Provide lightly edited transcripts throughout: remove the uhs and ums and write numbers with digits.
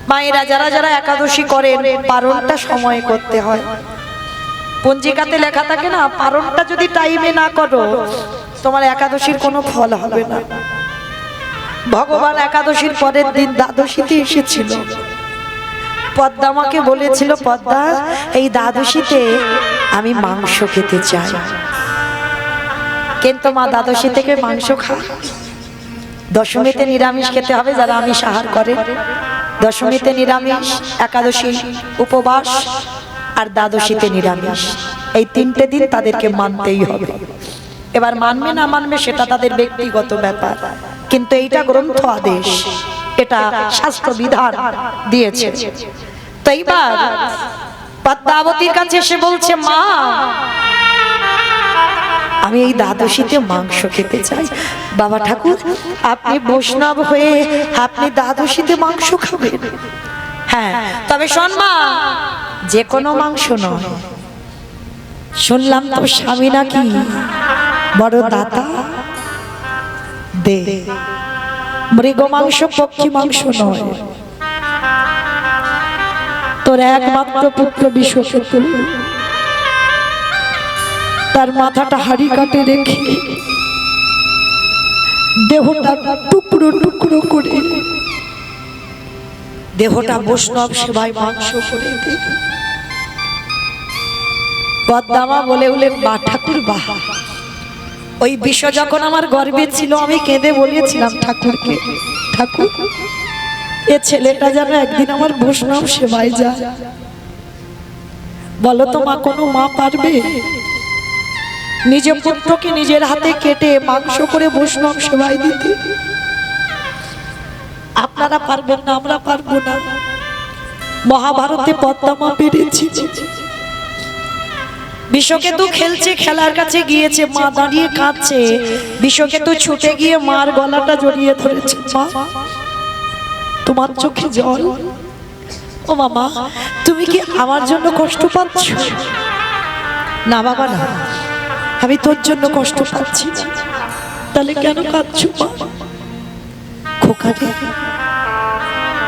মায়েরা যারা যারা একাদশী করেন পারণটা সময়ে করতে হয়। পঞ্জিকাতে লেখা থাকে না, পারণটা যদি টাইমে না করো তোমার একাদশীর কোনো ফল হবে না। ভগবান একাদশীর পরের দিন দ্বাদশীতে এসেছিল। পদ্মা আমাকে বলেছিল, পদ্মা এই দ্বাদশীতে আমি মাংস খেতে চাই। কিন্তু মা দ্বাদশী থেকে মাংস খায়, দশমীতে নিরামিষ খেতে হবে যারা আমিষ আহার করে। দশমীতে নিরামিষ, একাদশী উপবাস, আর দ্বাদশীতে নিরামিষ। এই তিনটে দিন তাদেরকে মানতেই হবে। এবার মানবে না মানবে সেটা তাদের ব্যক্তিগত ব্যাপার, কিন্তু এইটা গ্রন্থ আদেশ, এটা শাস্ত্র বিধান দিয়েছে। তো এইবার পদ্মাবতীর কাছে এসে বলছে, মা আমি এই দ্বাদশীতে মাংস খেতে চাই। বাবা ঠাকুর, আপনি বৈষ্ণব হয়ে আপনি দ্বাদশীতে মাংস খাবেন? হ্যাঁ, তবে শোন মা, যে কোনো মাংস নয়। শুনলাম তো স্বামী নাকি বড় দাতা, দে মৃগ মাংস, পক্ষী মাংস নয়। তোর একমাত্র পুত্র বিশ্বকেতু, তার মাথাটা হাড়ি কাটে রেখে দেহটা টুকরো টুকরো করে, দেহটা বৈষ্ণব সেবায় মাংস করে দে। পদ্মামা বলে উঠলেন, বা ঠাকুর বাহ, ওই বিষ যখন আমার গর্ভে ছিল আমি কেঁদে বলেছিলাম ঠাকুরকে, ঠাকুর এ ছেলেটা যেন একদিন আমার বৈষ্ণব সেবায় যায়। বলো তো মা, কোনো মা পারবে নিজের পুত্রকে নিজের হাতে কেটে মাংস করে বৈষ্ণব সেবায় দিতে? আপনারা পারবেন না, আমরা পারবো না। মহাভারতে পদ্মামা পেরেছি। বিষকেতু খেলছে, খেলার কাছে গিয়েছে, মা দাঁড়িয়ে কাঁদছে। বিষকেতু ছুটে গিয়ে মার গলাটা জড়িয়ে ধরেছে। মা, তোমার চোখে জল। ও মামা, তুমি কি আমার জন্য কষ্ট পাচ্ছ? না বাবা না, আমি তোর জন্য কষ্ট পাচ্ছি। তাহলে কেন কাঁদছো মা? খোকা রে,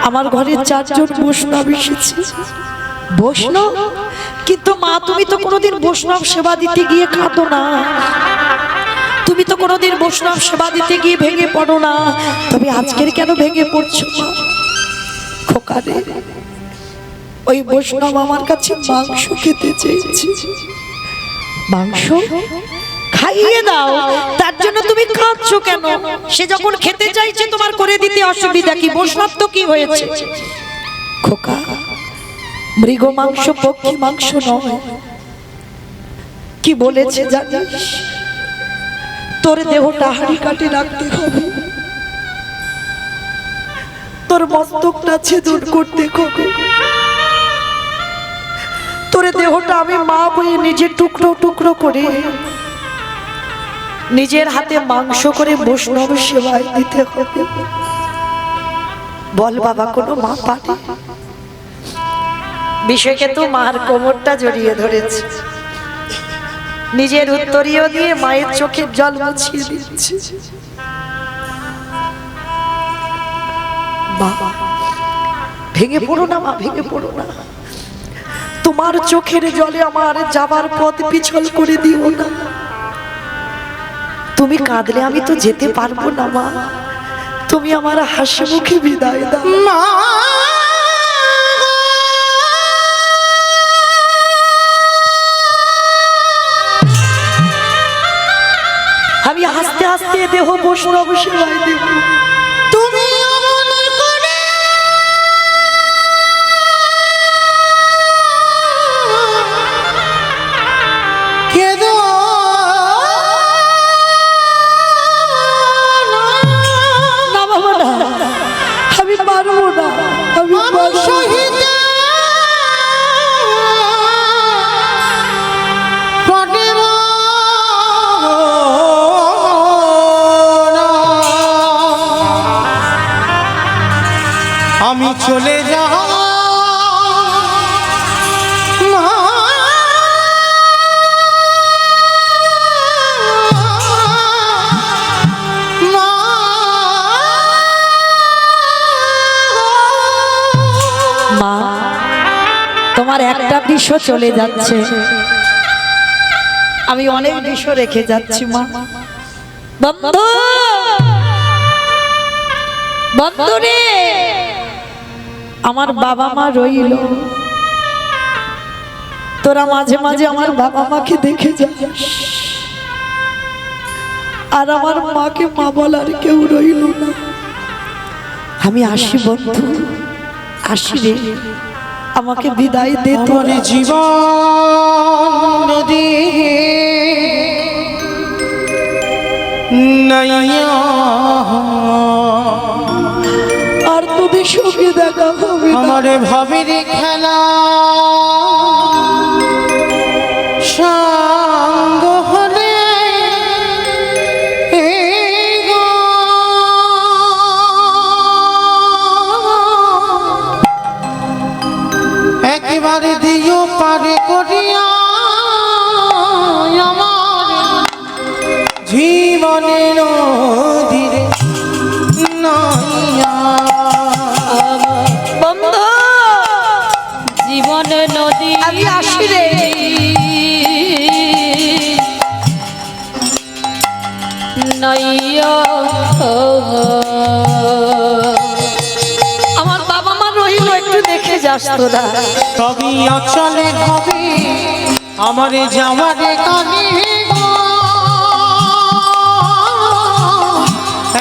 আমার ঘরে 4 জন বৈষ্ণব এসেছে। বৈষ্ণব? কিন্তু মা, তুমি তো কোনোদিন বৈষ্ণব সেবা দিতে গিয়ে কাঁদো না, তুমি তো কোনোদিন বৈষ্ণব সেবা দিতে গিয়ে ভেঙে পড়ো না, তবে আজকের কেন ভেঙে পড়ছো মা? খোকা রে, ওই বৈষ্ণব আমার কাছে মাংস খেতে চেয়েছে। মাংস খাইয়ে দাও, তার জন্য তুমি কাঁদছো কেন? সে যখন খেতে চাইছে তোমার করে দিতে অসুবিধা কি? বৈষ্ণব তো কি হয়েছে? খোকা, মৃগ মাংস পক্ষী মাংস নয়। কি বলেছে জানিস? তোর দেহটা হাড়ি কাটে রাখতে হবে, তোর মস্তকটা ছেদন করতে হবে। তোর দেহটা আমি মা বয়ে নিজে টুকরো টুকরো করে নিজের হাতে মাংস করে বৈষ্ণব সেবায় দিতে হবে। বল বাবা, কোনো মা পারে? বিষয়কেতু মার কোমরটা জড়িয়ে ধরেছে, নিজের উত্তরীয় দিয়ে মায়ের চোখের জল মুছিয়ে দিচ্ছে। বাবা, ভেঙে পড়ো না মা, ভেঙে পড়ো না। তোমার চোখের জলে আমার যাবার পথ পিছল করে দিও না। তুমি কাঁদলে আমি তো যেতে পারবো না মা, তুমি আমার হাসি মুখে বিদায় দাও মা। আমি হাসতে হাসতে দেহ বৈষ্ণব সেবায় দেব। তুমি আমি চলে যাব মা তোমার একটা বৃষ চলে যাচ্ছে, আমি অনেক বৃষ রেখে যাচ্ছি মা। বন্ধু বন্ধু রে, আমার বাবা মা রইল, তোরা মাঝে মাঝে আমার বাবা মাকে দেখে যাস, আর আমার মাকে মা বলার কেউ রইল না। আমি আসি বন্ধু, আসি রে, আমাকে বিদায় দে। তোর জীবন নদী নাইয়া, আর তোদের সঙ্গে দেখা হবে না। আমার ভাবের খেলা সঙ্গ হলে একেবারে দিও পারে করিয়া আমার জীবনের ধীরে নাইয়া। বন্ধু জীবন নদী আমি আসি রে। নইয়া আমার বাবা মা রইল, একটু দেখে যাস তোরা। তবে অচলে হবে আমার যাওয়ারে কানে গো,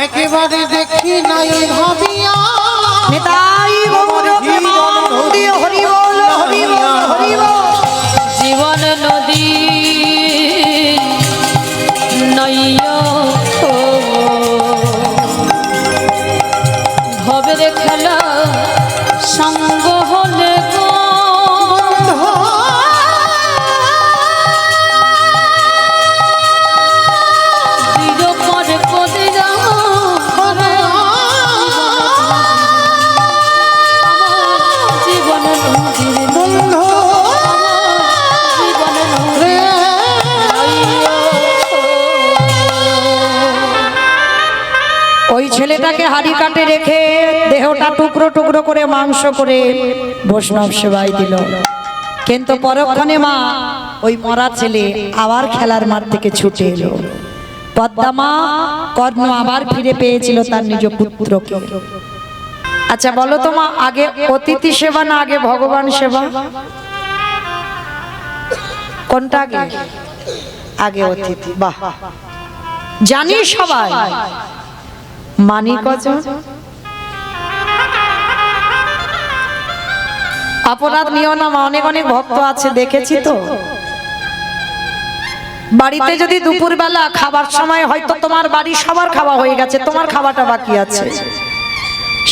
একেবারে দেখি নাই ভাবিয়া নিতাই গৌর প্রেমানন্দে হরি বল, হরি বল, হরি বল। জীবন নদী নইয়া ভবের খেলা সঙ্গ হলে গো পরে পদে জীবন নদীর বন্ধু জীবন রে, ওই ছেলেটাকে হাড়ি কাটে রেখে দেহটা টুকরো টুকরো করে মাংস করে বৈষ্ণব সেবায় দিল। কিন্তু পরক্ষণে মা ওই মরা ছেলে আবার খেলার মাঠ থেকে ছুটে এলো। পদ্মা মা কর্ণ আবার ফিরে পেয়েছিল তার নিজ পুত্রকে। আচ্ছা বলো তো মা, আগে অতিথি সেবা না আগে ভগবান সেবা? কোনটা আগে? আগে অতিথি। বাহ, জানি সবাই, মানি কজন? অপরাধ নিও না মা, অনেক অনেক ভক্ত আছে দেখেছি তো। বাড়িতে যদি দুপুর বেলা খাবার সময় হয়তো তোমার বাড়ি সবার খাওয়া হয়ে গেছে, তোমার খাওয়াটা বাকি আছে,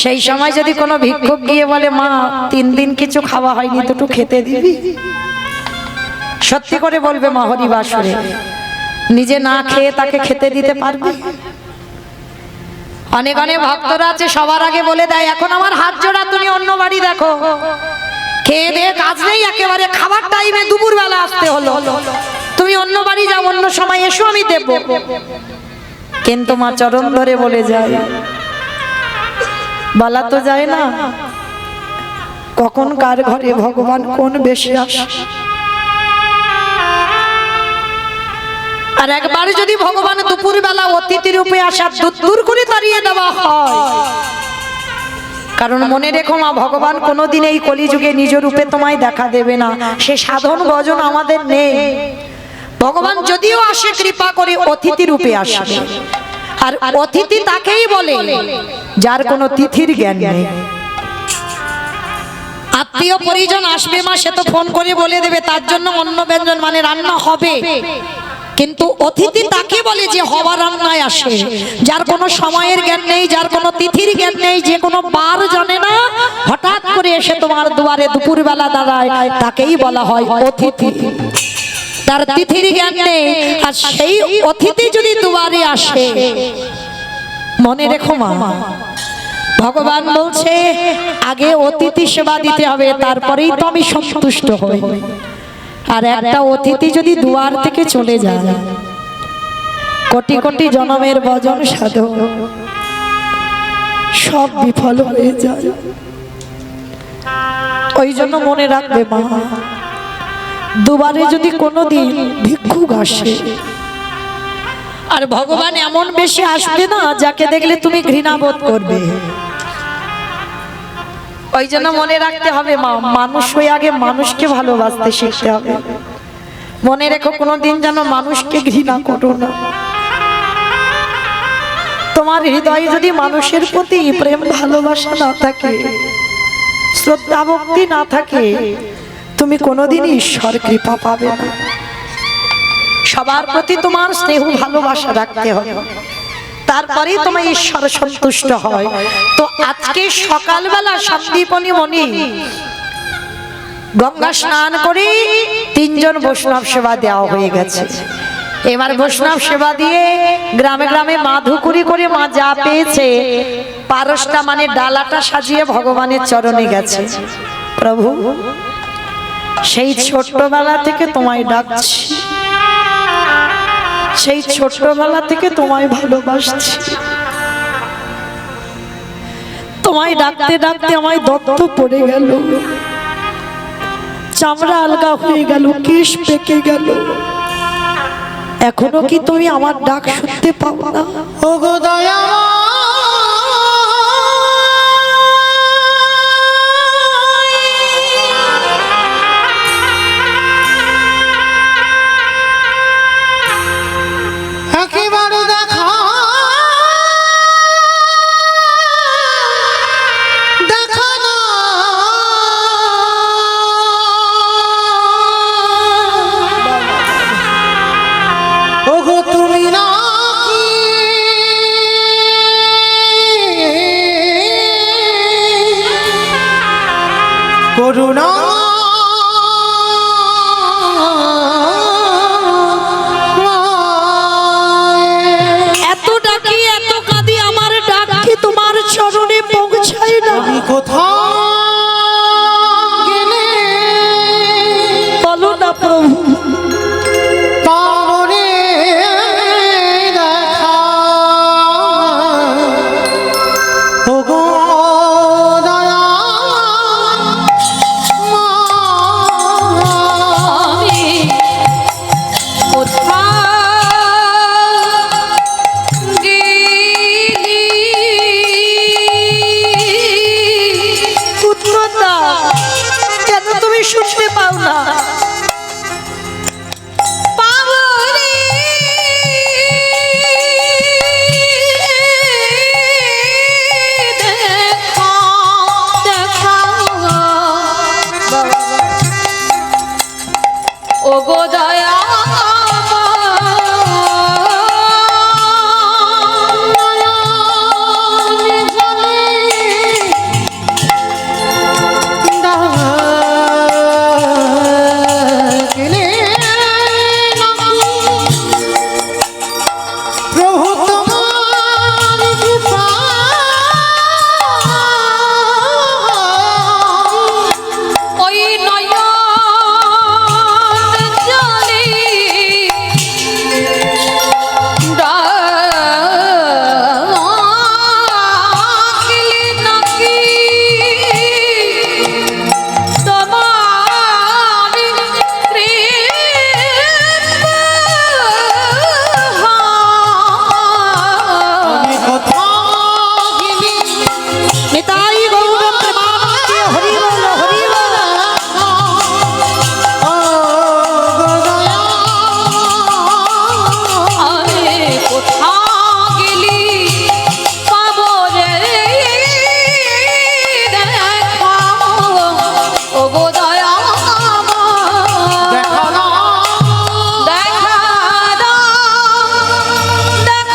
সেই সময় যদি কোনো ভিক্ষুক গিয়ে বলে মা 3 দিন কিছু খাওয়া হয়নি, তো একটু খেতে দিবি? সত্যি করে বলবে মা হরিবাসরে, নিজে না খেয়ে তাকে খেতে দিতে পারবে? অনেক অনেক ভক্তরা আছে সবার আগে বলে দেয় এখন আমার হাত জোড়া, তুমি অন্য বাড়ি দেখো, খেয়ে দিয়ে কাজ নেই, একেবারে খাবার টাইমে দুপুর বেলা আসতে হলো, তুমি অন্য বাড়ি যাও, অন্য সময় এসো আমি দেব। কিন্তু মা চরণ ধরে বলে যায়, বলা তো যায় না কখন কার ঘরে ভগবান কোন বেশে আসে। আর একবার যদি ভগবান দুপুর বেলা অতিথি রূপে আসা দূর করে তাড়িয়ে দেওয়া হয়, কারণ মনে রেখো মা, ভগবান কোনোদিন এই কলিযুগে নিজ রূপে তোমায় দেখা দেবে না, সে সাধন ভজন আমাদের নেই। ভগবান যদিও আসে কৃপা করে অতিথি রূপে আসে, আর অতিথি তাকেই বলে যার কোনো তিথির জ্ঞান নেই। আত্মীয় পরিজন আসবে মা, সে তো ফোন করে বলে দেবে, তার জন্য অন্য ব্যঞ্জন মানে রান্না হবে, কিন্তু অতিথি তাকে বলে যে হওয়া রান্নায় আসে, যার কোনো সময়ের জ্ঞান নেই, যার কোনো তিথির জ্ঞান নেই, যে কোনো বার জানে না, হঠাৎ করে এসে তোমার দুয়ারে দুপুরবেলা দাঁড়ায়, তাকেই বলা হয় অতিথি। তার তিথির জ্ঞান নেই, আর সেই অতিথি যদি দুয়ারে আসে, মনে রেখো মা, ভগবান বলছে আগে অতিথি সেবা দিতে হবে, তারপরেই তো আমি সন্তুষ্ট হই। আর একটা অতিথি যদি দুয়ার থেকে চলে যায়, কোটি কোটি জনমের ভজন সাধন সব বিফল হয়ে যায়। ওই জন্য মনে রাখবে মা, দুবারে যদি কোনোদিন ভিক্ষুক আসে, আর ভগবান এমন বেশি আসবে না যাকে দেখলে তুমি ঘৃণা বোধ করবে। ওই জন্য মনে রাখতে হবে মা, মানুষ হয়ে আগে মানুষকে ভালোবাসতে শিখতে হবে। মনে রেখো কোনোদিন যেন মানুষকে ঘৃণা করো না। তোমার হৃদয়ে যদি মানুষের প্রতি প্রেম ভালোবাসা না থাকে, শ্রদ্ধা ভক্তি না থাকে, তুমি কোনোদিনই ঈশ্বর কৃপা পাবে না। সবার প্রতি তোমার স্নেহ ভালোবাসা রাখতে হবে, তারপরেই তোমার ঈশ্বর সন্তুষ্ট হয়। তো আজকে সকালবেলা সন্দীপনী মণি গঙ্গা স্নান করে 3 জন বৈষ্ণব সেবা দেওয়া হয়ে গেছে। এবার বৈষ্ণব সেবা দিয়ে গ্রামে গ্রামে মা ধুকুরি করে মা যা পেয়েছে পারসটা মানে ডালাটা সাজিয়ে ভগবানের চরণে গেছে। প্রভু, সেই ছোট্টবেলা থেকে তোমায় ডাকছি, সেই ছোট্টবেলা থেকে তোমায় ভালোবাসছি। তোমায় ডাকতে ডাকতে আমায় দত্ত পড়ে গেল, চামড়া আলগা হয়ে গেল, কেশ পেকে গেল। এখনো কি তুমি আমার ডাক শুনতে পাও না? ও গো দয়া একেবারে দেখা দেখা না ওগো তুমি না করুণা এত ডাকি এত কাঁদি, আমার ডাক কি তোমার চরণে পৌঁছায় না? তুমি কোথাও গেলে বলো না প্রভু। পাবনে দেখা ওগো দয়া মা আমি কোথাও গেলি উত্তর দাও, কেন তুমি শুনতে পাও না? পাবনি দেখা দেখা ও গো দয়া প্রভু তোমার কৃপা ওই নয়ন জলে ডাকলি নাকি তোমার আমি কোথাও গেলি নিতাই গৌর প্রেমানন্দে হরি বল হরি বল। ও গো দয়া আরে কোথাও গেলি পাবো রে দেখা ও গো দয়া দেখা না দেখা দাও দেখা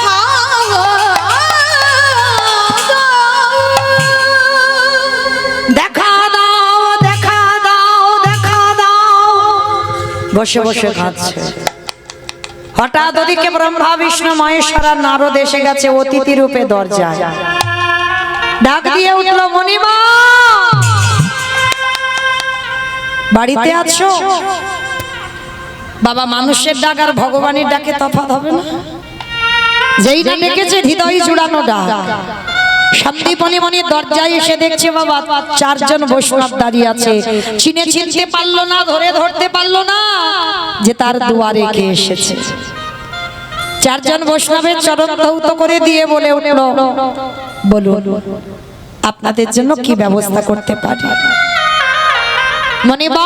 দেখা দাও দেখা দাও দেখা দাও। বসে বসে খাচ্ছে। হঠাৎ ওদিকে ব্রহ্মা বিষ্ণু মহেশ্বর আর নারদ এসে গেছে অতিথি রূপে দরজায়। ডাক দিয়ে উঠল, মণিমা বাড়িতে আছো? বাবা, মানুষের ডাক আর ভগবানের ডাকে তফাৎ হবে না? যেইটা ডেকেছে হৃদয় জুড়ানো ডাক। সন্দীপনী মনি দরজায় এসে দেখছে বাবা চারজন বৈষ্ণব দাঁড়িয়ে আছে। চিনতে পারলো না, ধরতে পারলো না যে তার দুয়ারে কে এসেছে। চারজন বৈষ্ণবের চরণ ধৌত করে দিয়ে বলে উঠল, বলুন আপনাদের জন্য কি ব্যবস্থা করতে পারি। মনিবা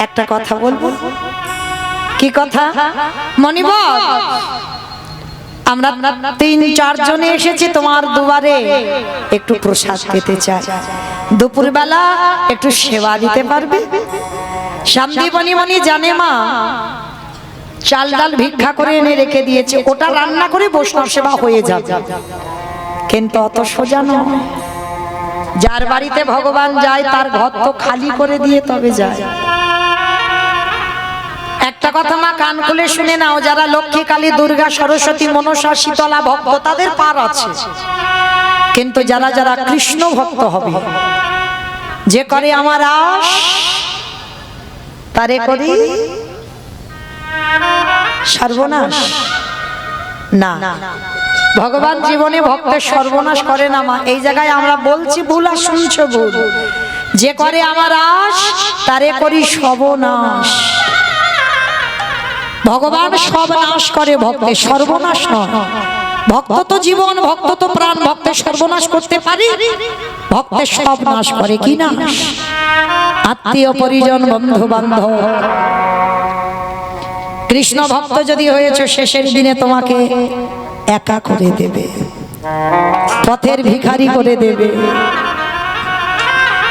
একটা কথা বলবো। কি কথা? মনিবা আমরা 3-4 জনে এসেছি তোমার দুয়ারে, একটু প্রসাদ পেতে চাই, দুপুরবেলা একটু সেবা দিতে পারবে? সন্দীপনী মনি জানে মা চাল ডাল ভিক্ষা করে এনে রেখে দিয়েছে, ওটা রান্না করে বৈষ্ণব সেবা হয়ে যাবে। কিন্তু অত সোজা নয়, যার বাড়িতে ভগবান যায় তার ঘর তো খালি করে দিয়ে তবে যায়। একটা কথা মা কান খুলে শুনে নাও, যারা লক্ষ্মী, কালী, দুর্গা, সরস্বতী, মনসা, শীতলা ভক্ত তাদের পার আছে, কিন্তু যারা যারা কৃষ্ণ ভক্ত হবে, যে করে আমার আশ তারে করি সর্বনাশ না। ভগবান জীবনে ভক্তের সর্বনাশ করে না মা। এই জায়গায় আমরা বলছি ভুল আর শুনছো ভুল। যে করে আমার আশ তারে করি সর্বনাশ। ভগবান সব নাশ করে, ভক্তের সর্বনাশ নয়। ভক্ত তো জীবন, ভক্ত তো প্রাণ, ভক্তের সর্বনাশ করতে পারি? ভক্তের সব নাশ করে কি না? আত্মীয় পরিজন, বন্ধু বান্ধব। কৃষ্ণ ভক্ত যদি হয়েছে, শেষের দিনে তোমাকে একা করে দেবে, পথের ভিখারি করে দেবে।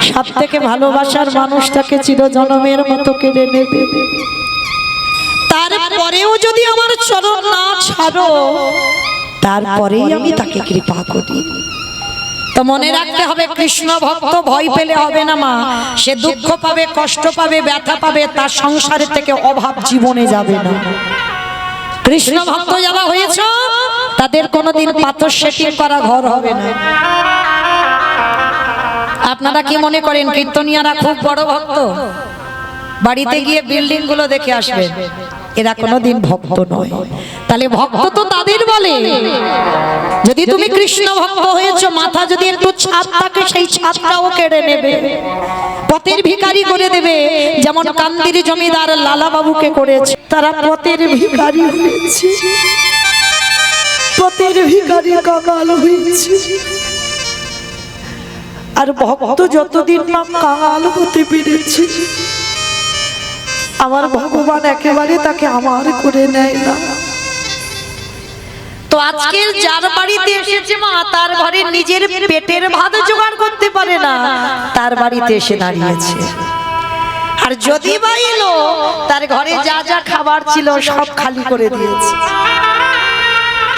সব থেকে ভালোবাসার মানুষটাকে চিরজনমের মতো কেড়ে নেবে। তারপরেও যদি আমার চরণ না ছাড়ো, তারপরেই আমি তাকে কৃপা করি। তো মনে রাখতে হবে, কৃষ্ণ ভক্ত ভয় পেলে হবে না মা। সে দুঃখ পাবে, কষ্ট পাবে, ব্যথা পাবে, তার সংসারের থেকে অভাব জীবনে যাবে না। কৃষ্ণ ভক্ত যারা হয়েছে তাদের কোনোদিন পাথর সেটিং করা ঘর হবে না। আপনারা কি মনে করেন কীর্তনিয়ারা খুব বড় ভক্ত? বাড়িতে গিয়ে বিল্ডিং গুলো দেখে আসবেন, এরা কোনোদিন ভক্ত নয়। তাহলে ভক্ত তো তাদের বলে, যদি তুমি কৃষ্ণ ভক্ত হয়েছো, মাথা যদি একটু ছাদ থাকে সেই ছাদটাও কেড়ে নেবে, পথের ভিখারি করে দেবে। যেমন কান্দির জমিদার লালা বাবুকে করেছে, তারা পথের ভিখারি হয়েছে, পথের ভিখারি কাঙাল হয়েছে। আর ভক্ত যতদিন না কাঙাল হতে পেরেছে, আমার ভগবান একেবারে তাকে আমার করে নেয় না। তো আজকের যার বাড়িতে এসেছে মা, তার ঘরে নিজের পেটের ভাত জোগাড় করতে পারে না, তার বাড়িতে এসে দাঁড়িয়েছে। আর যদি বা এলো, তার ঘরে যা যা খাবার ছিল সব খালি করে দিয়েছে,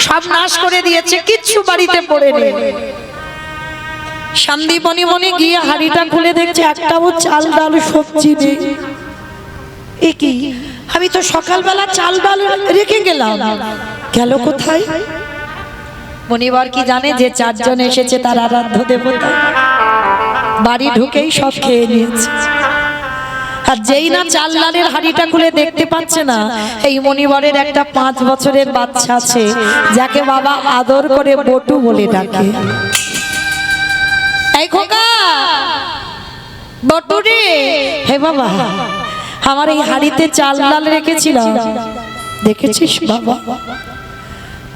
সব নাশ করে দিয়েছে, কিচ্ছু বাড়িতে পড়ে নেই। সন্দীপনী মনে গিয়ে হাড়িটা খুলে দেখছে একটাও চাল ডাল সবজি নেই। কি, আমি তো সকালবেলা চাল ডাল রেখে গেলাম, গেল কোথায়? মনিবার কি জানে যে 4 জন এসেছে তার আরাধ্য দেবতা, বাড়ি ঢুকেই সব খেয়ে নিয়েছে। আর যেই না চাল ডালের হাড়িটা খুলে দেখতে পাচ্ছে না, এই মনিবরের একটা 5 বছরের বাচ্চা আছে, যাকে বাবা আদর করে বটু বলে ডাকে। এই খোকা, বটু রে, হে বাবা, আমার এই হাড়িতে চাল ডাল রেখেছিলাম, দেখেছিস বাবা?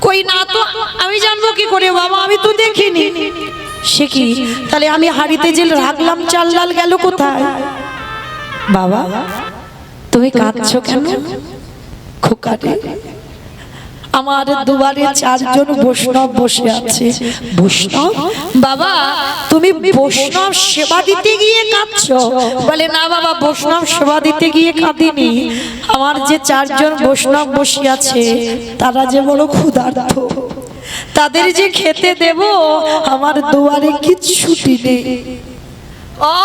কই না তো, আমি জানবো কি করে বাবা, আমি তো দেখিনি। সে কি, তাহলে আমি হাড়িতে যে রাখলাম চাল ডাল গেল কোথায়? বাবা তুমি কাঁদছো কেন? খোকা রে, আমার দুয়ারে 4 জন বৈষ্ণব বসে আছে। বৈষ্ণব? বাবা তুমি বৈষ্ণব সেবা দিতে গিয়ে কাঁদছো? বলে না বাবা, বৈষ্ণব সেবা দিতে গিয়ে কাঁদিনি, আমার যে 4 জন বৈষ্ণব বসে আছে তারা যে বড় ক্ষুধার্ত, তাদের যে খেতে দেব আমার দুয়ারে কিচ্ছুটি নেই। ও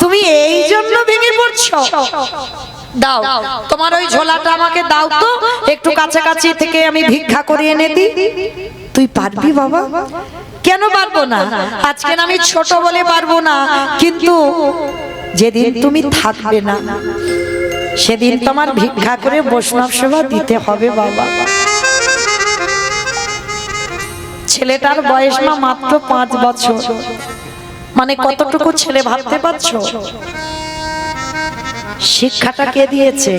তুমি এই জন্য ভেঙে পড়ছো? দাও তোমার ওই ঝোলাটা আমাকে দাও তো, একটু কাছাকাছি থেকে আমি ভিক্ষা করে এনে দিই। তুই পারবি বাবা? কেন পারবো না? আজকে আমি ছোট বলে পারবো না, কিন্তু যেদিন তুমি থাকবে না সেদিন তোমার ভিক্ষা করে বৈষ্ণব সেবা দিতে হবে বাবা। ছেলেটার বয়স মা মাত্র 5 বছর। মানে কতটুকু ছেলে ভাবতে পারছো? শিক্ষাটা কে দিয়েছে?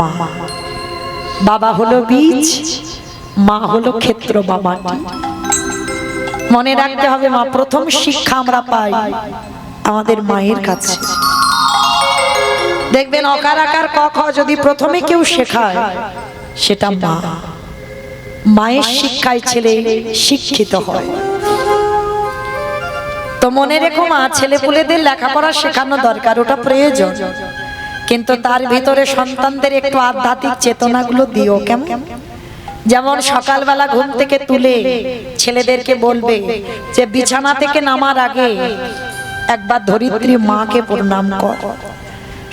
মা। বাবা হলো বীজ, মা হলো ক্ষেত্র বাবা। মনে রাখতে হবে মা, প্রথম শিক্ষা আমরা পাই আমাদের মায়ের কাছে। দেখবেন অকার আকার ক খ যদি প্রথমে কেউ শেখায় সেটা মা। মায়ের শিক্ষায় ছেলে শিক্ষিত হয়। তো মনে রেখো মা, ছেলেপুলেদের লেখাপড়া শেখানো দরকার, ওটা প্রয়োজন, কিন্তু তার ভিতরে সন্তানদের একটু আধ্যাত্মিক চেতনাগুলো দিও। কেমন? যেমন সকালবেলা ঘুম থেকে তুলে ছেলেদেরকে বলবে যে বিছানা থেকে নামার আগে একবার ধরিত্রী মাকে প্রণাম কর।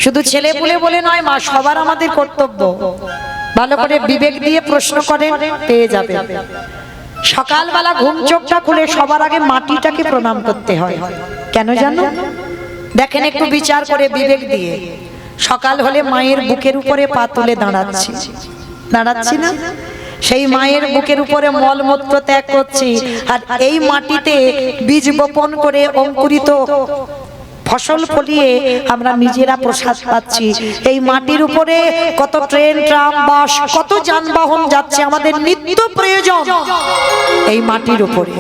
শুধু ছেলে বলে নয় মা, সবার আমাদের কর্তব্য। ভালো করে বিবেক দিয়ে প্রশ্ন করেন, পেয়ে যাবে। সকালবেলা ঘুম চোখটা খুলে সবার আগে মাটিটাকে প্রণাম করতে হয়। কেন জানো? দেখেন একটু বিচার করে বিবেক দিয়ে। সকাল হলে মায়ের বুকের উপরে পা তুলে দাঁড়াচ্ছি না? সেই মায়ের বুকের উপরে মলমূত্র ত্যাগ করছি, আর এই মাটিতে বীজ বপন করে অঙ্কুরিত ফসল ফলিয়ে আমরা নিজেরা প্রসাদ পাচ্ছি। এই মাটির উপরে কত ট্রেন, ট্রাম, বাস, কত যানবাহন যাচ্ছে, আমাদের নিত্য প্রয়োজন এই মাটির উপরে।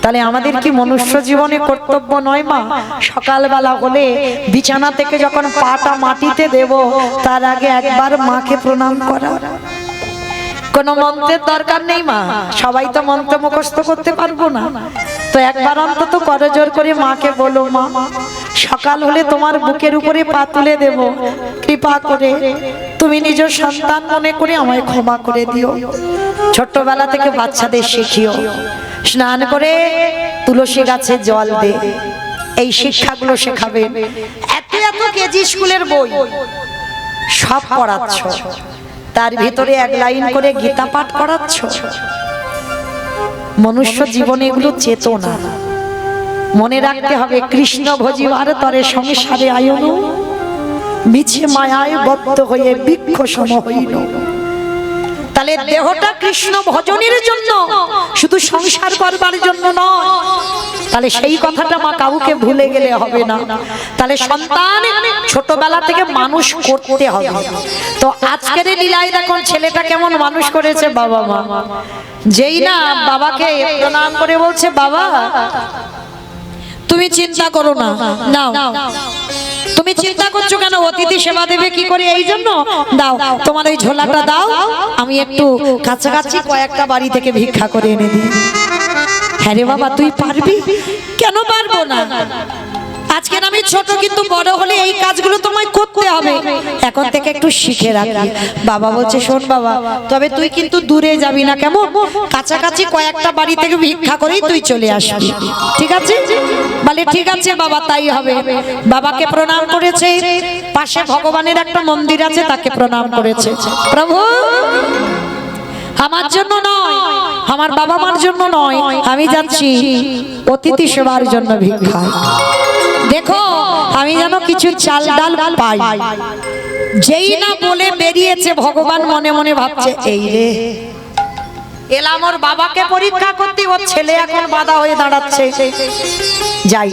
তাহলে আমাদের কি মনুষ্য জীবনে কর্তব্য নয় মা, সকালবেলা হলে বিছানা থেকে যখন পাটা মাটিতে দেব তার আগে একবার মাকে প্রণাম করা? কোনো মন্ত্রের দরকার নেই মা, সবাই তো মন্ত্র মুখস্থ করতে পারবো না, তো একবার অন্তত করজোর করে মাকে বলো, মা সকাল হলে তোমার বুকের উপরে পা তুলে দেব, কৃপা করে তুমি নিজ সন্তান মনে করে আমায় ক্ষমা করে দিও। ছোট্টবেলা থেকে বাচ্চাদের শিখিও, স্নান করে তুলসী গাছে জল দে, এই শিক্ষাগুলো শেখাবে। এত এত কেজি স্কুলের বই সব পড়াচ্ছ, তার ভিতরে এক লাইন করে গীতা পাঠ করাচ্ছ। মনুষ্য জীবনে এগুলো চেতনা। মনে রাখতে হবে, কৃষ্ণ ভজিবার তরে সংসারে আয়ন, মিছে মায়ায় বদ্ধ হয়ে বৃক্ষ সম হইল। তাহলে দেহটা কৃষ্ণ ভজনের জন্য, শুধু সংসার করবার জন্য নয়। তাহলে সেই কথাটা মা কাউকে ভুলে গেলে হবে না। তাহলে সন্তান ছোটবেলা থেকে মানুষ করতে হবে। তো আজকের লীলায় দেখুন ছেলেটা কেমন মানুষ করেছে বাবা মা। যেই না বাবাকে প্রণাম করে বলছে, বাবা তুমি চিন্তা করো না, নাও। তুমি চিন্তা করছো কেন? অতিথি সেবা দেবে কি করে, এই জন্য দাও, তোমার এই ঝোলাটা দাও, আমি একটু কাছাকাছি কয়েকটা বাড়ি থেকে ভিক্ষা করে এনে দিই। হ্যাঁ রে বাবা, তুই পারবি? কেন পারবো না? আজকে আমি ছোট, কিন্তু বড় হলে এই কাজগুলো তোমায় করতে হবে, এখন থেকে একটু শিখে রাখি। বাবা বলছে, শোন বাবা, তবে তুই কিন্তু দূরে যাবি না, কেমন? কাছাকাছি কয়েকটা বাড়ি থেকে ভিক্ষা করেই তুই চলে আসবি, ঠিক আছে? বলে ঠিক আছে বাবা, তাই হবে। বাবাকে প্রণাম করেছে, পাশে ভগবানের একটা মন্দির আছে, তাকে প্রণাম করেছে। প্রভু আমার জন্য নয়, আমার বাবা মার জন্য নয়, আমি যাচ্ছি অতিথি সেবার জন্য ভিক্ষা। দেখো আমি যেন কিছু চাল ডাল পাই। যেই না বলে বেরিয়েছে, ভগবান মনে মনে ভাবছে, এই রে এলাম ওর বাবাকে পরীক্ষা করতে, ওর ছেলে এখন বাধা হয়ে দাঁড়াচ্ছে। যাই,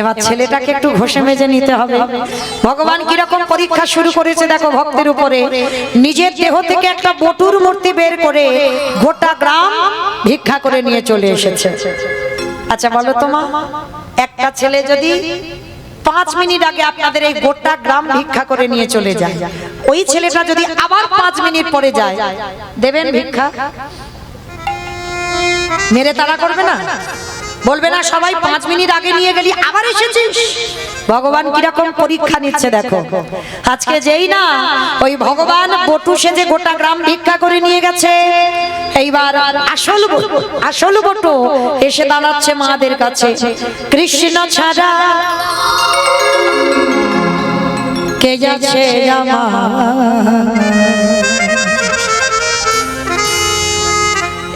এবার ছেলেটাকে একটু ঘষে মেজে নিতে হবে। ভগবান কিরকম পরীক্ষা শুরু করেছে দেখো ভক্তের উপরে। নিজের দেহ থেকে একটা বটুর মূর্তি বের করে গোটা গ্রাম ভিক্ষা করে নিয়ে চলে এসেছে। আচ্ছা বলো তোমা, একটা ছেলে যদি 5 মিনিট আগে আপনাদের এই গোটা গ্রাম ভিক্ষা করে নিয়ে চলে যায়, ওই ছেলেটা যদি আবার 5 মিনিট পরে যায়, দেবেন ভিক্ষা? মেরে তাড়া করবে না? বলবে না সবাই 5 মিনিট আগে নিয়ে গেলি আবার এসেছিস? ভগবান কিরকম পরীক্ষা নিচ্ছে দেখো। আজকে যেই না ওই ভগবান বটু সেজে গোটা গ্রাম ভিক্ষা করে নিয়ে গেছে, এইবার আসল বটু এসে দাঁড়াচ্ছে মাদের কাছে। কৃষ্ণ ছাড়া কে যাচ্ছে আমার,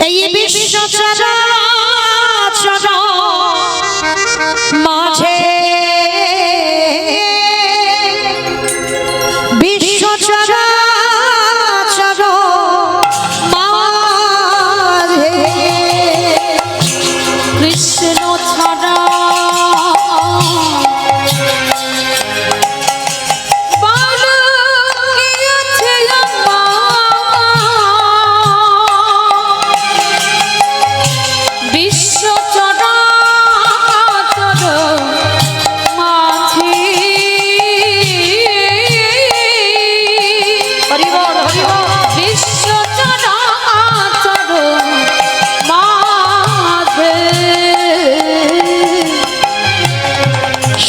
এই বিশ্ব চরাচর মাঝে, বিশ্ব চরাচর মাঝে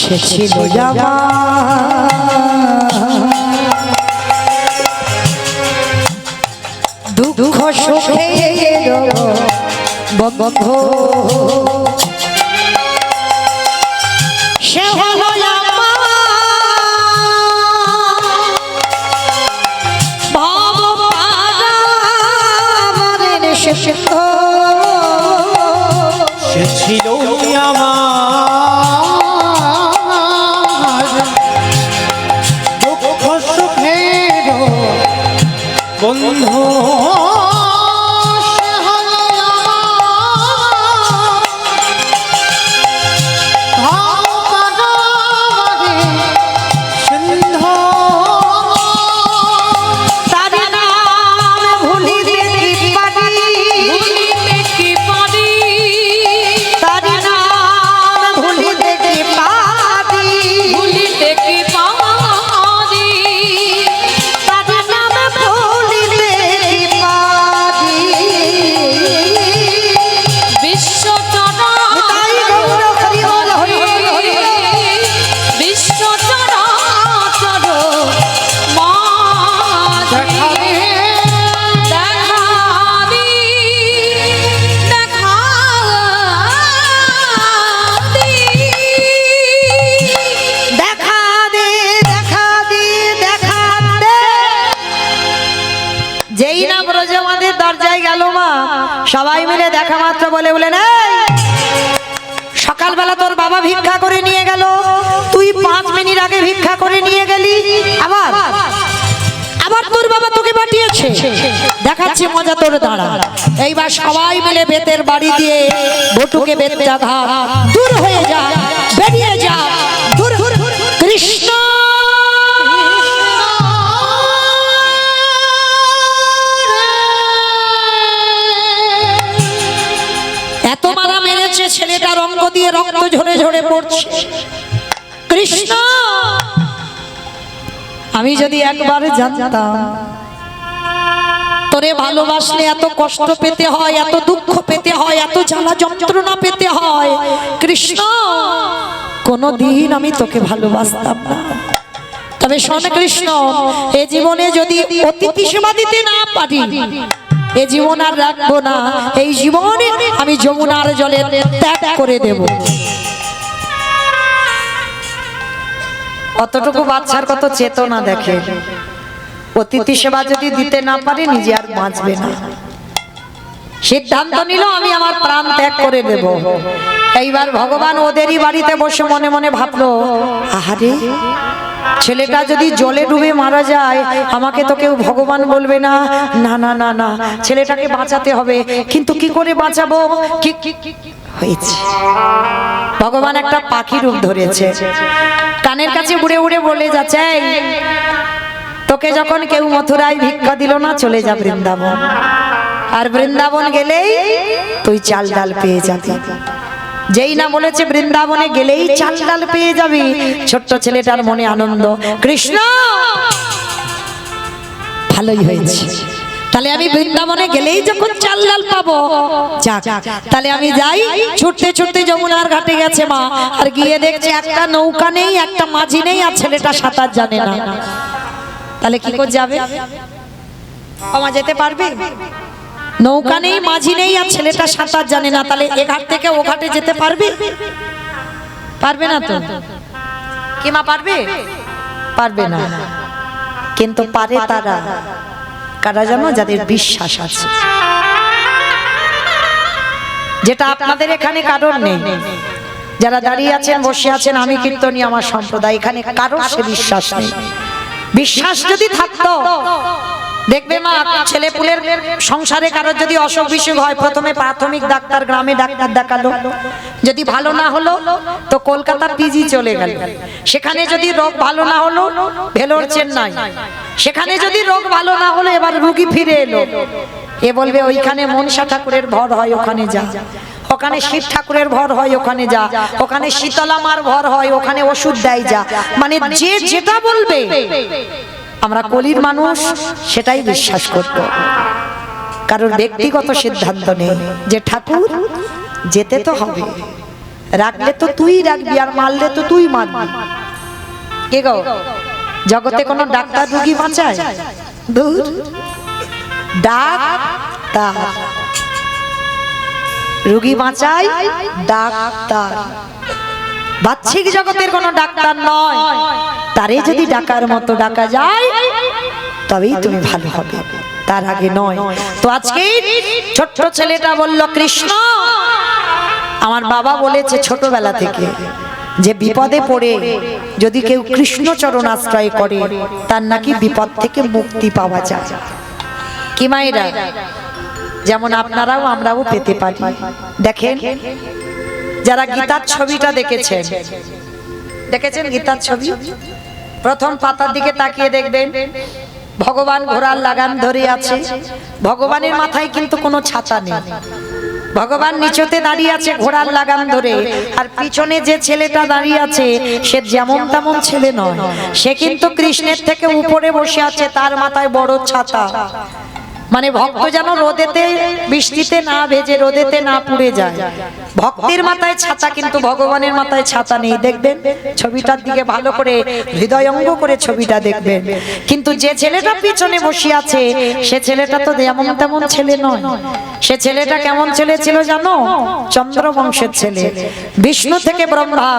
সে ছিল আমার দুঃখ সুখে বন্ধু সে হলো সে ছিল আমার দুঃখ সুখের বন্ধু সে হলো আমার ভাবনারে সিন্ধু তার নাম ভুলিতে কি পারি ভুলিতে কি পারি তার নাম ভুলিতে কি পারি ভুলিতে কি পারি তার নাম ভুলিতে কি পারি বিশ্ব তাই গৌর হরি বল হরি বল হরি বল। বিশ্ব চরাচর মাঝে দেখাবি দেখা দে দেখা দে দেখা দে যেই না ব্রজমাদের দরজায় গেল মা সবাই মিলে দেখা মাত্র বলে বলে না সকালবেলা তোর বাবা ভিক্ষা করে নিয়ে গেল তুই 5 মিনিট আগে ভিক্ষা করে নিয়ে গেলি আবার আবার তোর বাবা তোকে পাঠিয়েছে দেখাচ্ছে মজা তোর দাঁড়া এইবার সবাই মিলে বেতের বাড়ি দিয়ে বটুকে বেতটা ঘাট দূর হয়ে যা বেরিয়ে যা দূর কৃষ্ণ এত মারা মেরেছে ছেলেটার অঙ্গ দিয়ে রক্ত ঝরে ঝরে পড়ছে কৃষ্ণ আমি যদি একবার জানতাম তোরে ভালোবাসলে এত কষ্ট পেতে হয় এত দুঃখ পেতে হয় এত জ্বালা যন্ত্রণা পেতে হয় কৃষ্ণ কোনদিন আমি তোকে ভালোবাসতাম না তবে শোন কৃষ্ণ এ জীবনে যদি অতিথি সেবা দিতে না পারি এ জীবন আর রাখবো না এই জীবনে আমি যমুনার জলে ত্যাগ করে দেব অতটুকু বাচ্চার কত চেতনা দেখে অতিথি সেবা যদি দিতে না পারি নিজে আর বাঁচবে না সিদ্ধান্ত নিল আমি আমার প্রাণ ত্যাগ করে দেব এইবার ভগবান ওদেরই বাড়িতে বসে মনে মনে ভাবলো আহারে ছেলেটা যদি জলে ডুবে মারা যায় আমাকে তো কেউ ভগবান বলবে না না না না না ছেলেটাকে বাঁচাতে হবে কিন্তু কি করে বাঁচাবো কি হয়েছে ভগবান একটা পাখি রূপ ধরেছে কানের কাছে উড়ে উড়ে বলে যাচ্ছে তোকে যখন কেউ মথুরায় ভিক্ষা দিল না চলে যা বৃন্দাবন আর বৃন্দাবন গেলেই তুই চাল ডাল পেয়ে যাবি যেই না বলেছে বৃন্দাবনে গেলেই চাল ডাল পেয়ে যাবি ছোট্ট ছেলেটার মনে আনন্দ কৃষ্ণ ভালোই হয়েছে তাহলে আমি বৃন্দাবনে গেলেই যখন চাল ডাল পাবো যাক তাহলে আমি যাই ছুটতে ছুটতে যমুনার ঘাটে গেছে মা আর গিয়ে দেখছে একটা নৌকা নেই একটা মাঝি নেই আর ছেলেটা সাঁতার জানে না তাহলে কি করে যাবে আমা যেতে পারবে নৌকা নেই মাঝি নেই আর ছেলেটা সাঁতার জানে না তাহলে এ ঘাট থেকে ও ঘাটে যেতে পারবে পারবে না তো কি মা পারবে পারবে না কিন্তু পারে তারা কারা জানো যাদের বিশ্বাস আছে যেটা আপনাদের এখানে কারণ নেই যারা দাঁড়িয়ে আছেন বসে আছেন আমি কীর্তনী আমার সম্প্রদায় এখানে কারোর সে বিশ্বাস নেই বিশ্বাস যদি থাকতো দেখবে মা ছেলেপুলের সংসারে কারোর যদি অসুখ বিসুখ হয় প্রথমে প্রাথমিক ডাক্তার গ্রামে ডাক্তার দেখালো যদি ভালো না হলো তো কলকাতা পিজি চলে গেল সেখানে যদি রোগ ভালো না হলো ভেলোর চেন্নাই সেখানে যদি রোগ ভালো না হলো এবার রোগী ফিরে এলো এ বলবে ওইখানে মনসা ঠাকুরের ভর হয় ওখানে যা ওখানে শিব ঠাকুরের ভর হয় ওখানে যা ওখানে শীতলা মার ভর হয় ওখানে ওষুধ দেয় যা মানে যে যেটা বলবে আমরা কলির মানুষ সেটাই বিশ্বাস করব কারণ ব্যক্তিগত সিদ্ধান্ত নেই যে ঠাকুর যেতে তো হবে রাখলে তো তুই রাখবি আর মারলে তো তুই মারবি। কে গো, জগতে কোনো ডাক্তার রোগী বাঁচায়? দূর, ডাক্তার রোগী বাঁচায় ডাক্তার, বাহ্যিক জগতের কোনো ডাক্তার নয়। তারে যদি ডাকার মতো ডাকা যায় তবেই তুমি ভালো হবে, তার আগে নয়। তো আজকে ছোট্ট ছেলেটা বলল, কৃষ্ণ আমার বাবা বলেছে ছোটবেলা থেকে যে বিপদে পড়ে যদি কেউ কৃষ্ণ চরণ আশ্রয় করে তার নাকি বিপদ থেকে মুক্তি পাওয়া যায়। কি মায়েরা, যেমন আপনারাও আমরাও পেতে পারি। দেখেন, যারা গীতার ছবিটা দেখেছেন গীতার ছবি, প্রথম পাতার দিকে তাকিয়ে দেখবেন ভগবান ঘোড়ার লাগাম ধরে আছে। ভগবানের মাথায় কিন্তু কোনো ছাতা নেই, ভগবান নিচতে দাঁড়িয়ে আছে ঘোড়ার লাগাম ধরে। আর পিছনে যে ছেলেটা দাঁড়িয়ে আছে সে যেমন তেমন ছেলে নয়, সে কিন্তু কৃষ্ণের থেকে উপরে বসে আছে, তার মাথায় বড় ছাতা। মানে ভক্ত যেন রোদেতে বৃষ্টিতে না ভেজে রোদেতে না পুড়ে যায়। ভক্তের মাথায় ছাতা কিন্তু ভগবানের মাথায় ছাতা নেই। দেখবেন ছবিটার দিকে ভালো করে হৃদয়ঙ্গ করে ছবিটা দেখবেন। কিন্তু যে ছেলেটা পিছনে বসে আছে সে ছেলেটা তো যেমন তেমন ছেলে নয়। সে ছেলেটা কেমন ছেলে ছিল জানো? চন্দ্রবংশের ছেলে। বিষ্ণু থেকে ব্রহ্মা,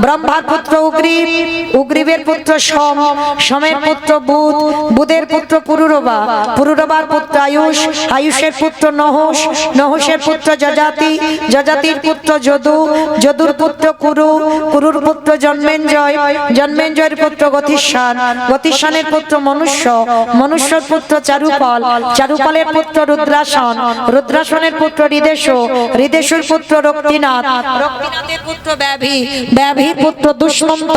ব্রহ্মার পুত্র উগ্রীব, উগ্রীবের পুত্র সোম, সোমের পুত্র বুধ, বুধের পুত্র পুরুরবা, পুরুরবার পুত্র আয়ুষ, আয়ুষের পুত্র নহস, নহসের পুত্র যজাতি, যজাতির পুত্র যদু, যদুর পুত্র কুরু, কুরুর পুত্র জন্মেঞ্জয়, জন্মেঞ্জয়ের পুত্র গতিষ্ঠান, গতিষ্ঠানের পুত্র মনুষ্য, মনুষ্যর পুত্র চারুপাল, চারুপালের পুত্র রুদ্রাসন, রুদ্রাসনের পুত্র হৃদেশ, হৃদেশের পুত্র রক্তিনাথ, রক্তিনাথের পুত্র ব্যাভি, ব্যাভির পুত্র দুষ্মন্ত,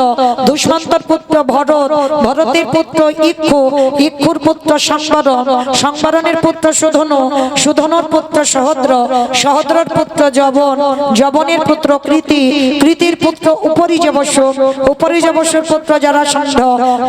দুষ্মন্তর পুত্র ভরত, ভরতের পুত্র ইক্ষু, ইক্ষুর পুত্র সংবরণ, সংবরণের পুত্র সুধনু, সুধনুর পুত্র সহদ্র, সহদ্রর পুত্র যবন, যবনের পুত্র কৃতি, কৃতির পুত্র উপরিযবস্য, উপরিযবস্যর পুত্র জরাসন্ধ,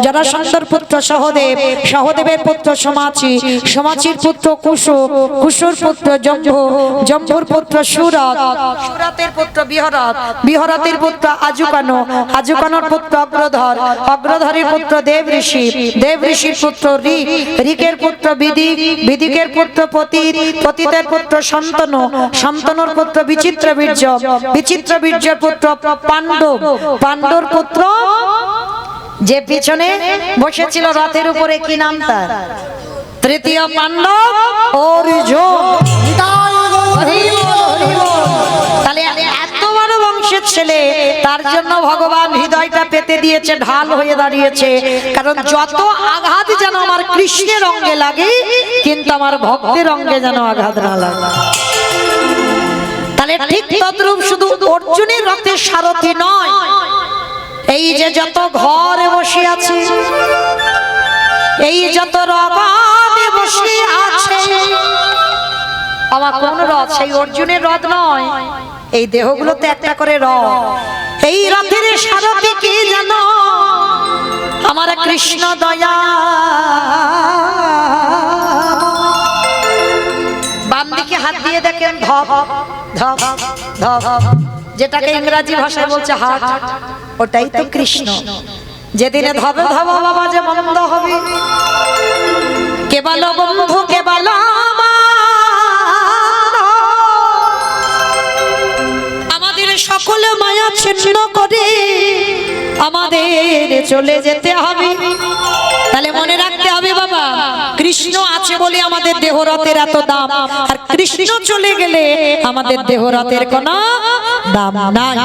জরাসন্ধর পুত্র সহদেব, সহদেবের পুত্র সমাচি, সমাচির পুত্র কুশু, কুশুর পুত্র জম্ভু, জম্ভুর পুত্র সুরত, সুরতের পুত্র বিহরত, বিহরতের পুত্র আজুকানো, আজুকানোর পুত্র অগ্রধর, অগ্রধরের পুত্র দেব ঋষি, দেব ঋষির পুত্র ঋক, ঋকের পুত্র বিদিক, বিদিকের পুত্র পতিত, পতিতের পুত্র শান্তনু, শান্তনুর পুত্র বিচিত্র বীর্য, বিচিত্র বীর্যের পুত্র পাণ্ডব, পাণ্ডর পুত্র যে পিছনে বসেছিল রথের উপরে, কি নাম তার? তৃতীয় পাণ্ডব অর্জুন। তাহলে এত বড় বংশের ছেলে, তার জন্য ভগবান হৃদয়টা পেতে দিয়েছে, ঢাল হয়ে দাঁড়িয়েছে। কারণ যত আঘাত যেন আমার কৃষ্ণের অঙ্গে লাগে, কিন্তু আমার ভক্তের অঙ্গে যেন আঘাত না লাগে। তাহলে ঠিক তদ্রূপ শুধু অর্জুনের রথের সারথি নয়, এই যে যত ঘরে বসে আছে, এই যত রথে বসে আছে, আমার কোন রথ? সেই অর্জুনের রথ নয়, এই দেহগুলোতে একটা করে রথ। এই রথের সারথি কি জানো? আমার কৃষ্ণ দয়া। বাম দিকে হাত দিয়ে দেখেন ধপ ধপ ধপ, যেটাকে ইংরেজি ভাষায় বলছে হার্ট, ওটাই তো কৃষ্ণ। যেদিনে ধবে ধব বাবা যে বন্ধ হবে, কেবল বন্ধু কেবল আমাদের সকল মায়া ছিন্ন করে আমাদের চলে যেতে হবে। তাহলে মনে রাখতে হবে বাবা, কৃষ্ণ আছে বলে আমাদের দেহরথের এত দাম, আর কৃষ্ণ চলে গেলে আমাদের দেহরথের কোনো দাম নাই।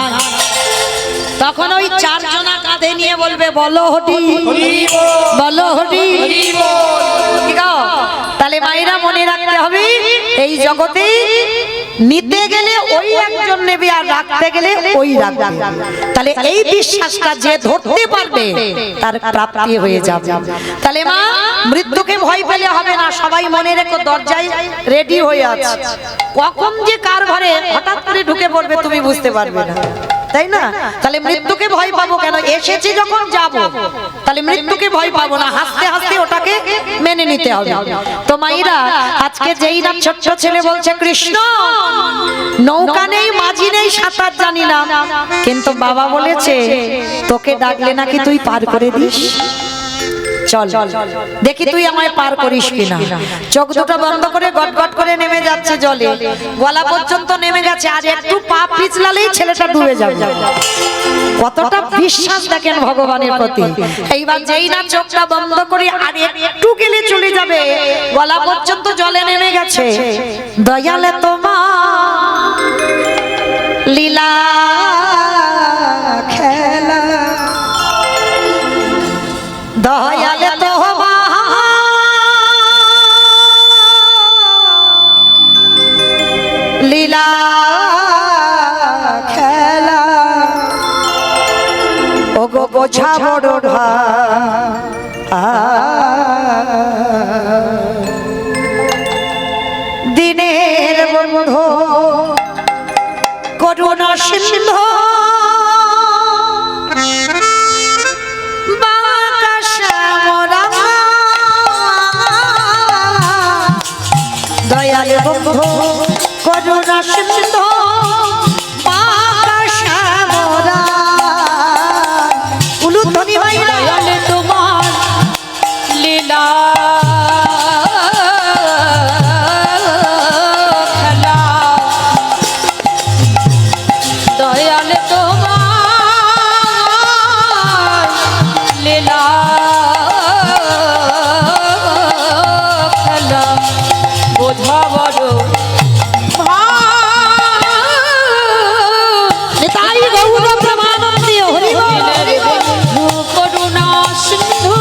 তখন ওই চারজনা কাঁধে নিয়ে বলবে বলো হরি বলো হরি। তাহলে মায়েরা মনে রাখতে হবে, এই জগতে নিতে গেলে ওই একজন নেবে, আর রাখতে গেলে ওই রাখবে। তাহলে এই বিশ্বাসটা যে ধরতে পারবে তার প্রাপ্তি হয়ে যাবে। তাহলে মা, মৃত্যুকে ভয় পেলে হবে না, সবাই মনে রেখো দরজায় রেডি হয়ে আছে। কখন যে কার ঘরে হঠাৎ করে ঢুকে পড়বে তুমি বুঝতে পারবে না। তাই না? তাহলে মৃত্যুকে ভয় পাবো কেন? এসেছি যখন যাব, তাহলে মৃত্যুকে ভয় পাবো না, হাসতে হাসতে ওটাকে মেনে নিতে হবে। তো মাইরা, আজকে যেই না ছোট্ট ছেলে বলছে কৃষ্ণ নৌকা নেই, মাঝি নেই, সাঁতার জানি না, কিন্তু বাবা বলেছে তোকে ডাকলে নাকি তুই পার করে দিস। চল দেখি তুই আমায় পার করিস কিনা। চোখ দুটো বন্ধ করে গটগট করে নেমে যাচ্ছে জলে, গলা পর্যন্ত নেমে গেছে, আর একটু পা পিছলালেই ছেলেটা ডুবে যাবে। কতটা বিশ্বাস দেখেন ভগবানের প্রতি। এইবার যেই না চোখটা বন্ধ করে আর একটু গেলে চলে যাবে, গলা পর্যন্ত জলে নেমে গেছে। দয়ালে তোমার লীলা খেলা, দয়ালে তোমার লীলা খেলা, ও গো বোঝা বড় দিনের বন্ধু করুণা সিন্ধু দয়াল বন্ধু করুণা সিন্ধু উলুধ্বনি মাইরা দয়ালে তোমার লীলা খেলা, দয়ালে তোমার লীলা খেলা, বোঝা বড় নিতাই গৌর প্রেমানন্দে হরি বল। দিনের বন্ধু করুণা সিন্ধু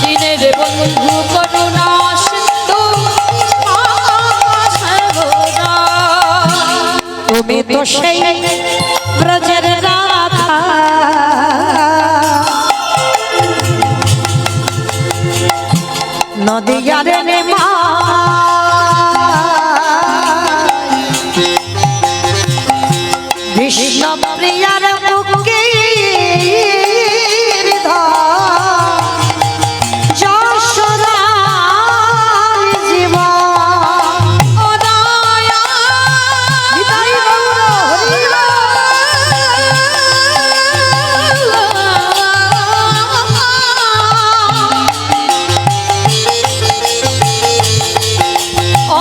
দিনের বন্ধু করুণা সিন্ধু তুমি তো সেই ব্রজের রাধা, নদিয়ার নেমা কৃষ্ণ প্রিয়ার বুকে যশোদার জীবন, ও দয়া নিতাই গৌর হরি ও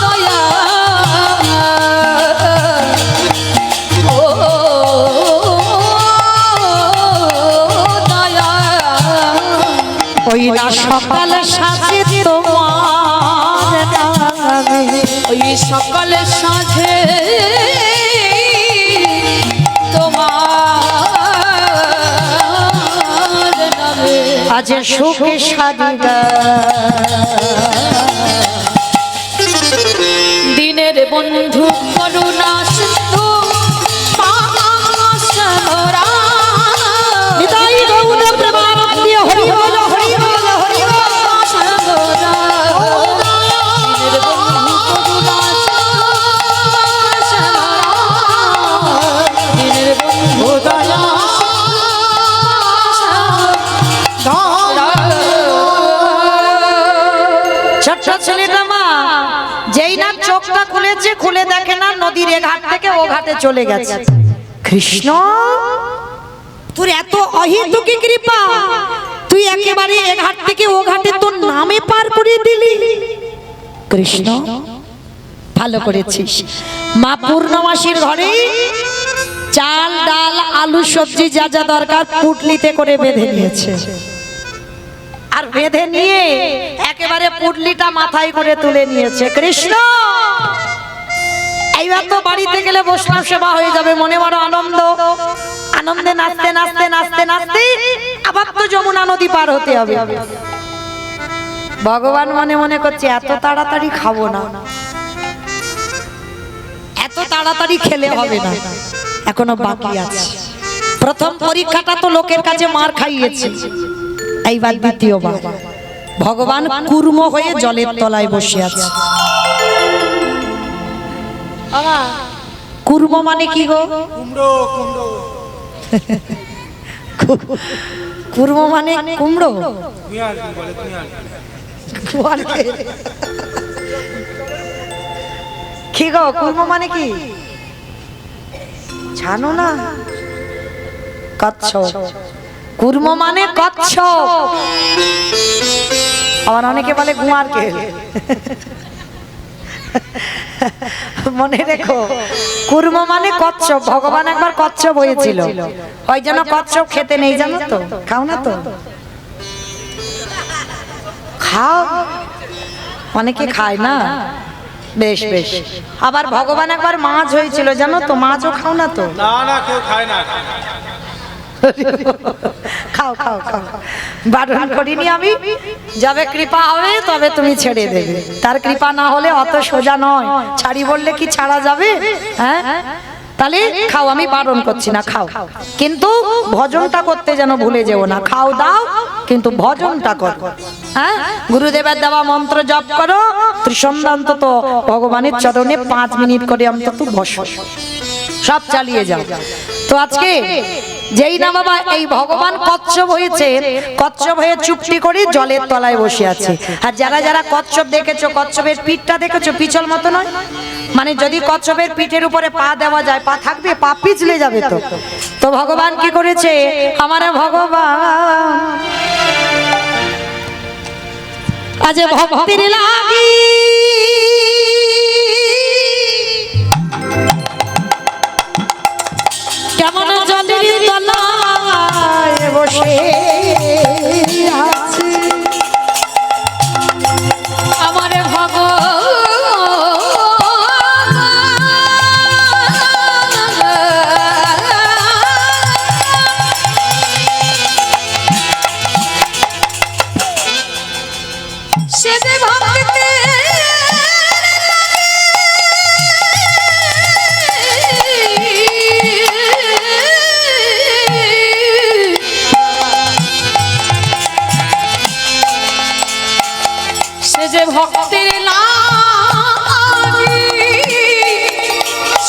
দয়া, ও দয়া, ওই না সকাল সাথে তোমার নামে, ওই সকালে সাঁঝে তোমার নামে আজ সুখে সাদিদা দিনের বন্ধু করুণা সিন্ধু পাশানোরা, নিতাই গৌর প্রেমানন্দে হরি বল হরি বল হরি বল। পাশানোরা, দিনের বন্ধু করুণা পাশানোরা, দিনের বন্ধু দয়া ছোট্ট ছেলেটা মা যেই না চোখটা খুলেছে, খুলে দেখে না নদীর এ ঘাট থেকে ও ঘাটে চলে গেছে। কৃষ্ণ তোর এত অহেতুকি কৃপা, তুই একেবারে এ ঘাট থেকে ও ঘাটে তোর নামে পার করে দিলি। কৃষ্ণ ভালো করেছিস। মা পূর্ণমাসীর ঘরে চাল ডাল আলু সবজি যা যা দরকার পুটলিতে করে বেঁধে নিয়েছে, আর বেঁধে নিয়ে একেবারে পুটলিটা মাথায় করে তুলে নিয়েছে। কৃষ্ণ এইবার তো বাড়িতে গেলে বৈষ্ণব সেবা হয়ে যাবে, মনে বড় আনন্দ, আনন্দে নাচতে নাচতে নাচতে নাচতে আবার তো যমুনা নদী পার হতে হবে। ভগবান মনে মনে করছে এত তাড়াতাড়ি খাবো না, এত তাড়াতাড়ি খেলে হবে না, এখনো বাকি আছে। প্রথম পরীক্ষাটা তো লোকের কাছে মার খাইয়েছে, এইবার দ্বিতীয়বার ভগবান কুর্ম হয়ে জলের তলায় বসে আছে। কুর্ম মানে কি গো? কুর্ম মানে কুমড়ো। কি গো কুর্ম মানে কি জানো না? কচ্ছপ। কুর্ম মানে কচ্ছপ। আবার অনেকে বলে গুয়ারকে। মনে রেখো কুর্ম মানে কচ্ছপ। ভগবান একবার কচ্ছপ হয়েছিল, ওই জন্য কচ্ছপ খেতে নেই, জানো তো? খাও না তো? খাও, অনেকে খায় না। বেশ বেশ। আবার ভগবান একবার মাছ হয়েছিল, জানো তো? মাছও খাও না তো? না না, কেউ খায় না। খাও খাও খাও, বারণ করিনি আমি। যাবে কৃপা হবে তবে তুমি ছেড়ে দেবে, তার কৃপা না হলে অত সোজা নয়। ছাড়ি বললে কি ছাড়া যাবে? হ্যাঁ, তাহলে খাও, আমি বারণ করছি না, খাও, কিন্তু ভজনটা করতে যেন ভুলে যেও না। খাও দাও, কিন্তু ভজনটা করো। হ্যাঁ, গুরুদেবের দেওয়া মন্ত্র জপ করো, ত্রিসন্ধ্যা অন্তত ভগবানের চরণে 5 মিনিট করে অন্তত বসো, সব চালিয়ে যাও। তো আজকে যেই না বাবা এই ভগবান কচ্ছপ হয়েছে, কচ্ছপ হয়ে চুপটি করে জলের তলায় বসে আছে। আর যারা যারা কচ্ছপ দেখেছো, কচ্ছপের পিঠটা দেখেছো পিছল মতো নয়? মানে যদি কচ্ছপের পিঠের উপরে পা দেওয়া যায়, পা থাকবে? পা পিছলে যাবে। তো তো ভগবান কি করেছে? আমার ভগবান আজ ভক্তির লাগি কেমন জলের তলায় বসে আছে আমার ভগবান। সে যে ভক্তিতে সে যে ভক্তের লাগি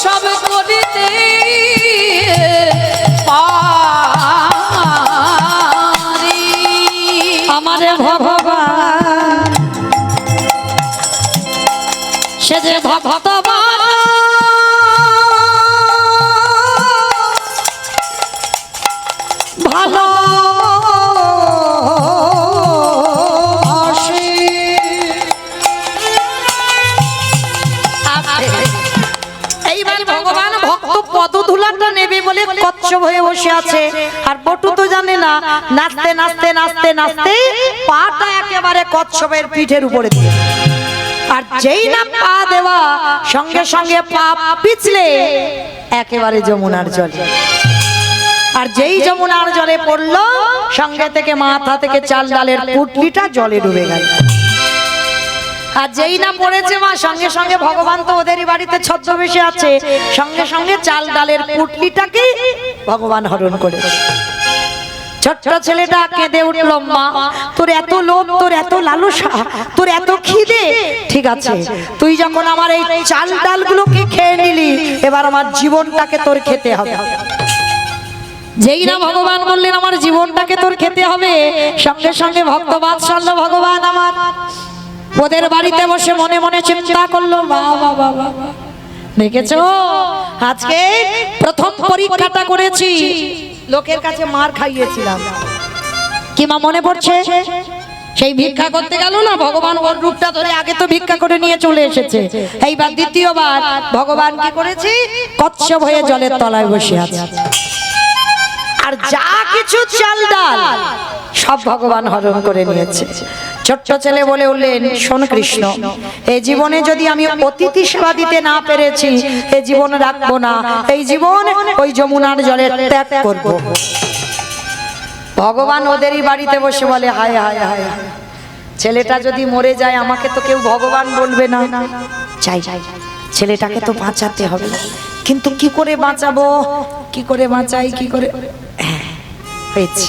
সব করিতে পারি। আমার ভগবান সে যে ভক্তবান ভালো এইবার ভগবান ভক্ত পদধূলাটা নেবে বলে কচ্ছপ হয়ে বসে আছে। আর বটু তো জানে না, নাচতে নাচতে নাচতে নাচতে পাটা একেবারে কচ্ছপের পিঠের উপরে দিয়ে, আর যেই না পা দেওয়া সঙ্গে সঙ্গে পা পিছলে একেবারে যমুনার জলে। আর যেই যমুনার জলে পড়লো, সঙ্গে থেকে মাথা থেকে চাল ডালের পুটলিটা জলে ডুবে গেল। আর যেই না পড়েছে মা, সঙ্গে সঙ্গে ভগবান তো ওদেরই বাড়িতে ছদ্মবেশে আছে, সঙ্গে সঙ্গে চাল ডালের পুটলিটাকে ভগবান হরণ করে। ছোট্ট ছেলেটা কেঁদে উঠলো, মা তোর এত লোভ, তোর এত লালসা, তোর এত খিদে, ঠিক আছে তুই যখন আমার এই চাল ডালগুলোকে খেয়ে নিলি, এবার আমার জীবনটাকে তোর খেতে হবে। যেই না ভগবান বললেন আমার জীবনটাকে তোর খেতে হবে, সঙ্গে সঙ্গে ভক্তবাৎসল্য ভগবান আমার ওদের বাড়িতে বসে মনে মনে চিন্তা করলো, বাবা বাবা দেখেছো আজকে প্রথম পরীক্ষাটা করেছি, লোকের কাছে মার খাইয়েছিলাম, কি মা মনে পড়ছে? সেই ভিক্ষা করতে গেল না, ভগবান ওর রূপটা ধরে আগে তো ভিক্ষা করে নিয়ে চলে এসেছে, এইবার দ্বিতীয়বার ভগবান কি করেছে? কচ্ছপ হয়ে জলের তলায় বসে আছে। আর যা কিছু চাল ডাল সব ভগবান হরণ করে নিয়েছে। ছোট্ট ছেলে বলে উঠলেন, শোন কৃষ্ণ, এই জীবনে যদি আমি অতিথি সেবা দিতে না পেরেছি, এই জীবন রাখবো না, এই জীবন ওই যমুনার জলে ত্যাগ করব। ভগবান ওদেরই বাড়িতে বসে বলে, হায় হায় হায়, ছেলেটা যদি মরে যায় আমাকে তো কেউ ভগবান বলবে না, চাই চাই ছেলেটাকে তো বাঁচাতে হবে, কিন্তু কি করে বাঁচাবো, কি করে বাঁচাই, কি করে? হয়েছে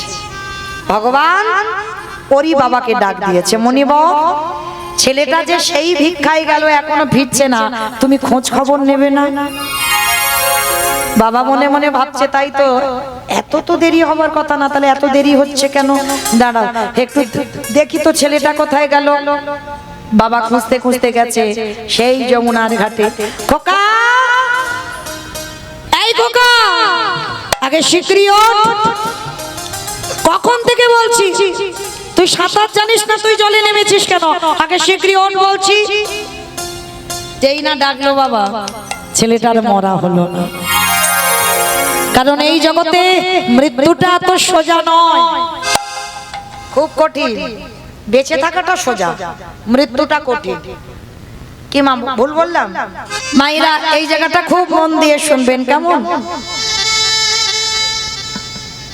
ভগবান ওরই বাবাকে ডাক দিয়েছে, মনিবর ছেলেটা যে সেই ভিক্ষায় গেল এখনো ফিরছে না, তুমি খোঁজ খবর নেবে না? বাবা মনে মনে ভাবছে তাই তো, এত তো দেরি হবার কথা না, তাহলে এত দেরি হচ্ছে কেন? দাঁড়াও একটু দেখি তো ছেলেটা কোথায় গেল। বাবা খুঁজতে খুঁজতে গেছে সেই যমুনার ঘাটে। খোকা, এই খোকা, আগে শিগগিরই ওঠ। কখন থেকে বলছি তুই সাঁতার জানিস না, তুই জলে নেমেছিস কেন? আগে শিগগিরই ওঠ বলছি। যেই না ডাকলো বাবা, ছেলেটার মরা হলো না। কারণ এই জগতে মৃত্যুটা তো সোজা নয়, খুব কঠিন। বেঁচে থাকাটা সোজা, মৃত্যুটা কঠিন। কি মা ভুল বললাম? মায়েরা এই জায়গাটা খুব মন দিয়ে শুনবেন কেমন?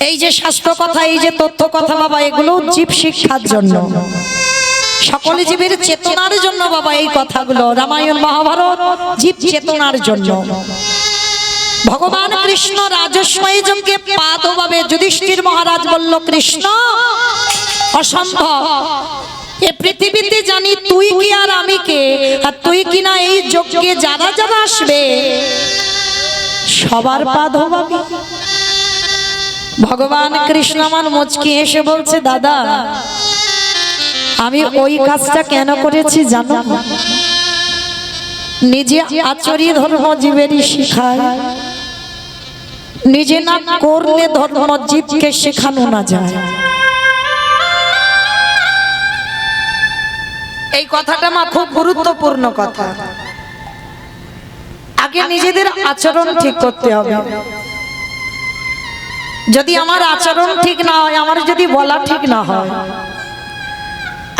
এই যে শাস্ত্র কথা, এই যে তথ্য কথা বাবা, এগুলো জীব শিক্ষার জন্য, সকল জীবের চেতনার জন্য বাবা। এই কথাগুলো রামায়ণ মহাভারত জীব চেতনার জন্য। ভগবান কৃষ্ণ রাজস্বয় যজ্ঞে পাদভাবে যুধিষ্ঠির মহারাজ বলল, কৃষ্ণ অসম্ভব, এ পৃথিবীতে জানি তুই কি আর আমি কে, আর তুই কি না এই যজ্ঞে যারা যারা আসবে সবার পাদভাবে। ভগবান কৃষ্ণ আমার মুচকি এসে বলছে, দাদা আমি ওই কাজটা কেন করেছি জানো? নিজে আচরি ধর্ম জীবেরই শিখায়, নিজে না করলে ধর্ম জীবকে শেখানো না যায়। এই কথাটা মা খুব গুরুত্বপূর্ণ কথা। আগে নিজেদের আচরণ ঠিক করতে হবে। যদি আমার আচরণ ঠিক না হয়, আমার যদি বলা ঠিক না হয়,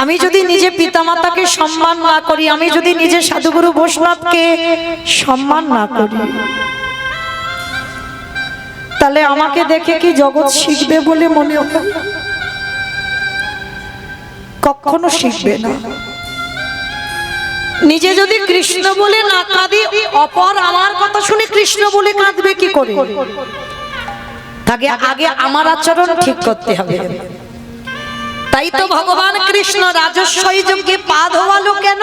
আমি যদি নিজে পিতামাতাকে সম্মান না করি, আমি যদি নিজে সাধুগুরু বৈষ্ণবকে সম্মান না করি, তাহলে আমাকে দেখে কি জগৎ শিখবে বলে মনে হয়? কখনো শিখবে না। নিজে যদি কৃষ্ণ বলে না কাঁদি, অপর আমার কথা শুনে কৃষ্ণ বলে কাঁদবে কি করে? আগে আমার আচরণ ঠিক করতে হবে। তাই তো ভগবান কৃষ্ণ রাজস্বয় যজ্ঞে পা ধোয়ালো কেন?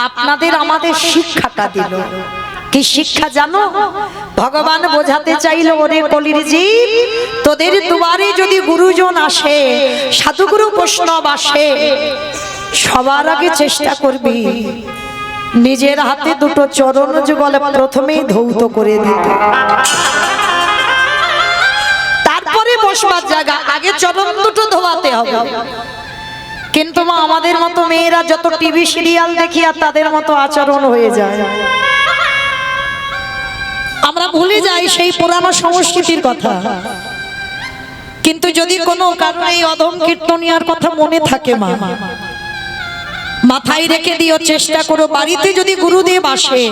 আপনাদের আমাদের শিক্ষাটা দিল। কি শিক্ষা জানো? ভগবান বোঝাতে চাইলো, ওরে কলির জীব, তোদের দুয়ারে যদি গুরুজন আসে, সাধুগুরু বৈষ্ণব আসে, সবার আগে চেষ্টা করবি নিজের হাতে দুটো চরণ যুগল প্রথমেই ধৌত করে দিতে, তারপরে বসবার জায়গা, আগে চরণ দুটো ধোয়াতে হবে। কিন্তু মা আমাদের মতো মেয়েরা যত টিভি সিরিয়াল দেখি আর তাদের মতো আচরণ হয়ে যায়, আমরা ভুলে যাই সেই পুরানো সংস্কৃতির কথা। কিন্তু যদি কোনো কারণে এই অধম কীর্তনিয়ার কথা মনে থাকে মা, মাথায় রেখে দিও, চেষ্টা করো বাড়িতে যদি গুরুদেব আসে,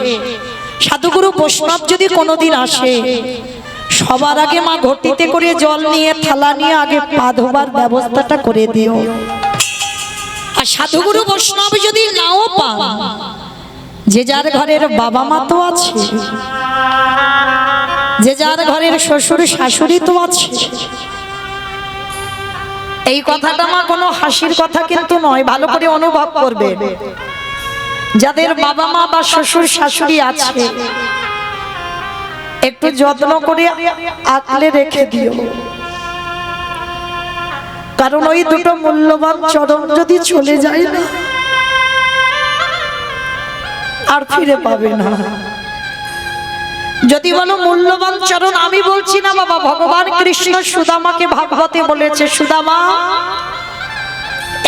সাধুগুরু বৈষ্ণব যদি কোনোদিন আসে, সবার আগে মা ঘটিতে করে জল নিয়ে থালা নিয়ে আগে পা ধোবার ব্যবস্থাটা করে দিও। আর সাধুগুরু বৈষ্ণব যদি নাও পান, যে যার ঘরের বাবা মা তো আছে, যে যার ঘরের শ্বশুর শাশুড়ি তো আছে। এই কথাটা মা কোনো হাসির কথা কিন্তু নয়, ভালো করে অনুভব করবে। যাদের বাবা মা বা শ্বশুর শাশুড়ি আছে, একটু যত্ন করে আঁকলে রেখে দিও। কারণ ওই দুটো মূল্যবান চরণ যদি চলে যায় না, আর ফিরে পাবে না। যদি বলো মূল্যবান চরণ, আমি বলছি না বাবা, ভগবান কৃষ্ণ সুদামাকে ভাগবতে বলেছে, সুদামা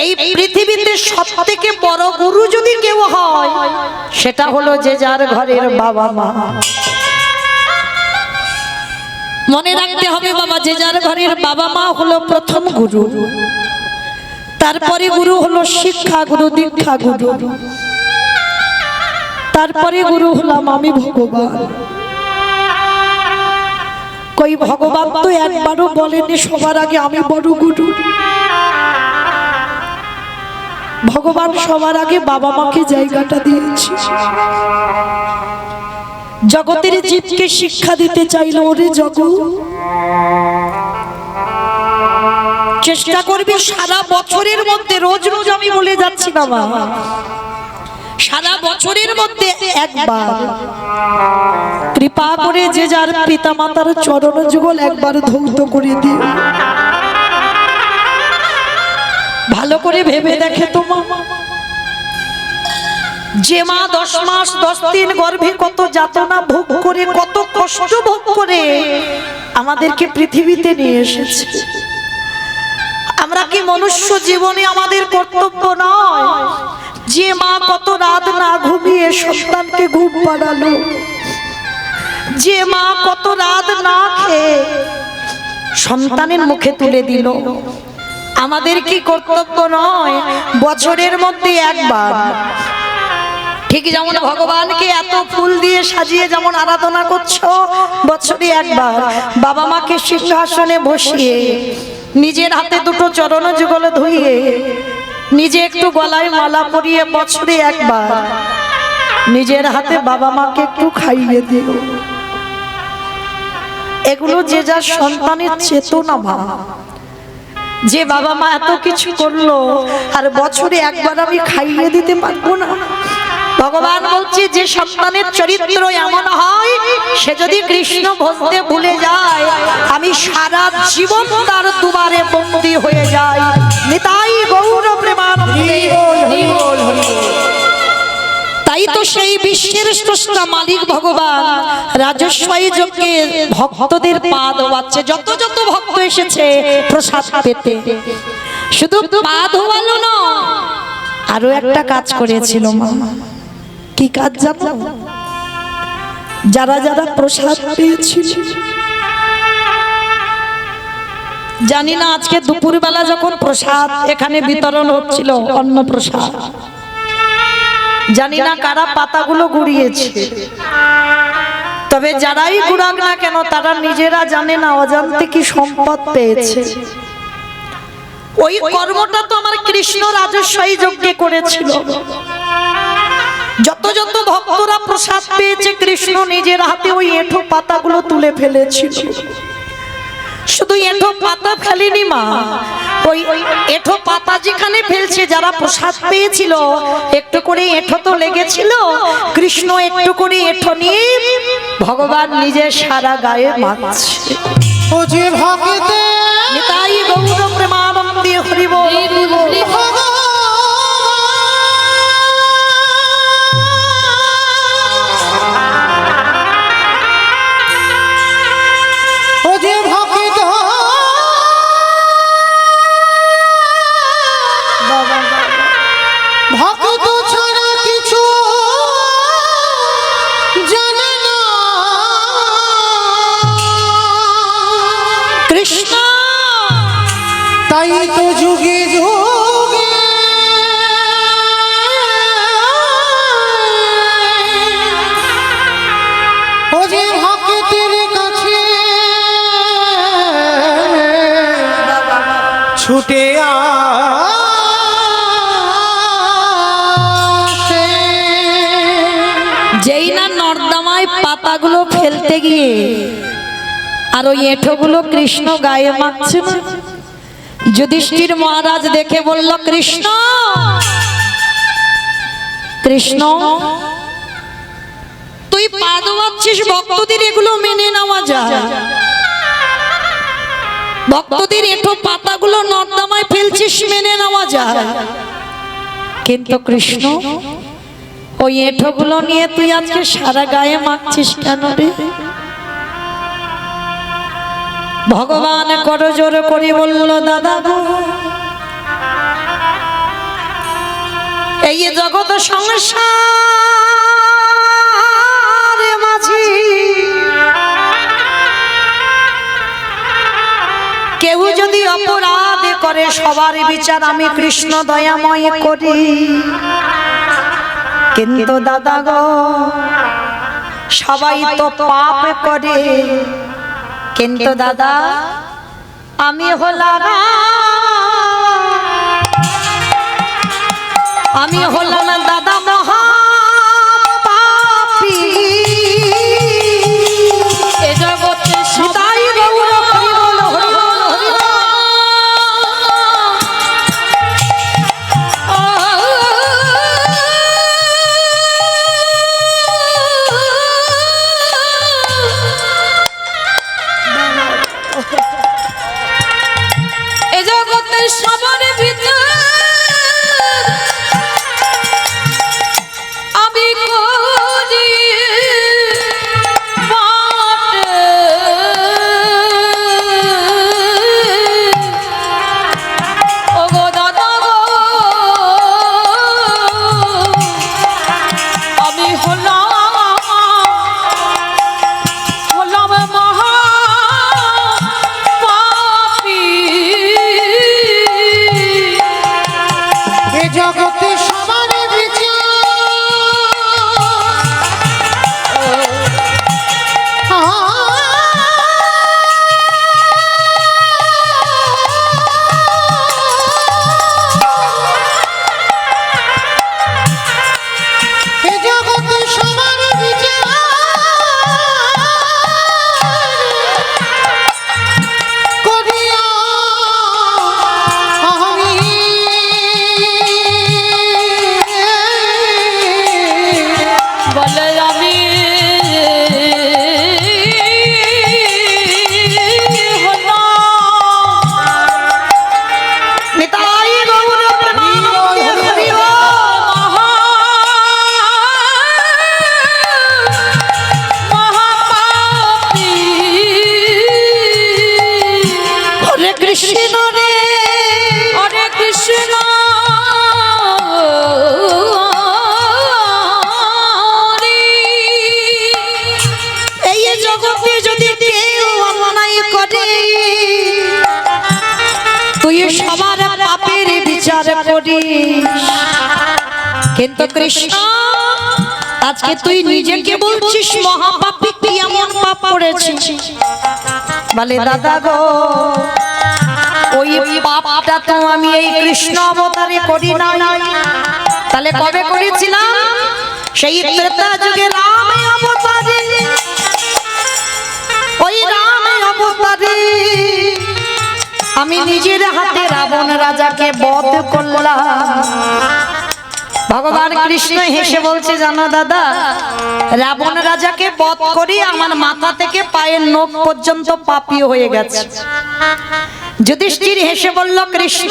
এই পৃথিবীতে সবথেকে বড় গুরু যদি কেউ হয়, সেটা হলো যে যার ঘরের বাবা মা। মনে রাখতে হবে বাবা, যে যার ঘরের বাবা মা হলো প্রথম গুরু, তারপরে গুরু হলো শিক্ষা গুরু, দীক্ষা গুরু, তারপরে গুরু হলাম আমি ভগবান। কই ভগবান তো একবারও বলেনি সবার আগে আমি বড় গুরু। ভগবান সবার আগে বাবা মাকে জায়গাটা দিয়েছে। জগতের জীবকে শিক্ষা দিতে চাইল, ওরে জগৎ চেষ্টা করবি সারা বছরের মধ্যে, রোজ রোজ আমি বলে যাচ্ছি না মা, সারা বছরের মধ্যে একবার কৃপা করে যে যার পিতা মাতার চরণ যুগল একবার ধৌত করে দিও। ভালো করে ভেবে দেখে তো মা, যে মা 10 মাস 10 দিন গর্ভে কত যাতনা ভোগ করে, কত কষ্ট ভোগ করে আমাদেরকে পৃথিবীতে নিয়ে এসেছে, আমরা কি মনুষ্য জীবনে আমাদের কর্তব্য নয় যে মা কত রাত না ঘুমিয়ে সন্তানকে ঘুম পাড়ালো, যে মা কত রাত না খেয়ে সন্তানের মুখে তুলে দিল, আমাদের কি কর্তব্য নয় বছরের মধ্যে একবার, ঠিক যেমন ভগবানকে এত ফুল দিয়ে সাজিয়ে যেমন আরাধনা করছো, বছরে একবার বাবা মাকে সিংহাসনে বসিয়ে নিজের হাতে দুটো চরণ যুগল ধুইয়ে নিজে একটু গলায় মালা পরিয়ে বছরে একবার নিজের হাতে বাবা মাকে একটু খাইয়ে দিও। এগুলো যে যার সন্তানের চেতনা মা, যে বাবা মা এত কিছু করলো আর বছরে একবার আমি খাইয়ে দিতে পারবো না। ভগবান বলছে যে সন্তানের চরিত্র এমন হয় সে যদি কৃষ্ণ ভজতে ভুলে যায় আমি সারা জীবন তার দুবারে বন্দী হয়ে যাই। নিতাই গৌর প্রেমানন্দে। তাই তো সেই বিশ্বের স্রষ্টা মালিক ভগবান রাজস্বই যজ্ঞে ভক্তদের পা ধোয়াচ্ছে, যত যত ভক্ত এসেছে প্রসাদ পেতে, শুধু পা ধোয়ালো না, আরো একটা কাজ করেছিল মা। কি কাজ জানো? যারা যারা প্রসাদ পেয়েছিল, জানি না আজকে দুপুরবেলা যখন প্রসাদ এখানে বিতরণ হচ্ছিল অন্ন প্রসাদ, জানি না কারা পাতাগুলো গুড়িয়েছে, তবে যারাই গুড়াক না কেন তারা নিজেরা জানে না অজান্তে কি সম্পদ পেয়েছে। ওই কর্মটা তো আমার কৃষ্ণ রাজস্বই যজ্ঞে করেছিল। যত যত ভক্তরা প্রসাদ পেয়েছে কৃষ্ণ নিজের হাতে ওই এঁঠো পাতাগুলো তুলে ফেলেছিল। শুধু এঁঠো পাতা ফেলেনি মা, ওই এঁঠো পাতা যেখানে ফেলছে যারা প্রসাদ পেয়েছিল একটু করে এঁঠো তো লেগেছিল, কৃষ্ণ একটু করে এঁঠো নিয়ে ভগবান নিজের সারা গায়ে মাখছে। ও যে ভক্তে নিতাই গৌর প্রেমানন্দে হরি বল। ও যে ভক্ত ভক্ত ছাড়া কিছু জানে না কৃষ্ণ, তাই তো যুগে যুগে ও যে ভক্তের কাছে ছুটে আসে। যেই না নর্দমায় পাতাগুলো ফেলতে গিয়ে আর ওই এঁঠোগুলো কৃষ্ণ গায়ে মাখছে না, যুধিষ্ঠির মহারাজ দেখে বলল কৃষ্ণ, কৃষ্ণ তুই পা ধোয়াচ্ছিস, ভক্তদের এগুলো মেনে নেওয়া যায়, ভক্তদের এঁঠো পাতাগুলো নর্দমায় ফেলছিস মেনে নেওয়া যায়, কিন্তু কৃষ্ণ ওই এঁঠোগুলো নিয়ে তুই আজকে সারা গায়ে মাখছিস কেন রে? ভগবান করজোর করে বলল দাদা গো, এই জগৎ সংসার মাঝি কেউ যদি অপরাধ করে সবার বিচার আমি কৃষ্ণ দয়াময় করি, কিন্তু দাদা গো সবাই তো পাপ করে, কিন্তু দাদা আমি হলাম দাদা মহা পাপী। এ জগতে সদাই গৌর হরি বল হরি বল হরি বল। করিস। কিন্তু কৃষ্ণ আজকে তুই নিজেকে বলছিস মহাপাপী, কি এমন পাপ করেছিস? বলে দাদা গো, ওই পাপটা তো আমি এই কৃষ্ণ অবতারে করি না। তাহলে কবে করেছিলাম? সেই ত্রেতা যুগে রাম অবতারে, ওই রাম অবতারে আমি নিজের হাতে রাবণ রাজাকে বধ করলাম। ভগবান কৃষ্ণ হেসে বলছে, জানো দাদা, রাবণ রাজাকে বধ করি আমার মাথা থেকে পায়ের নখ পর্যন্ত পাপী হয়ে গেছে। যুধিষ্ঠির হেসে বলল, কৃষ্ণ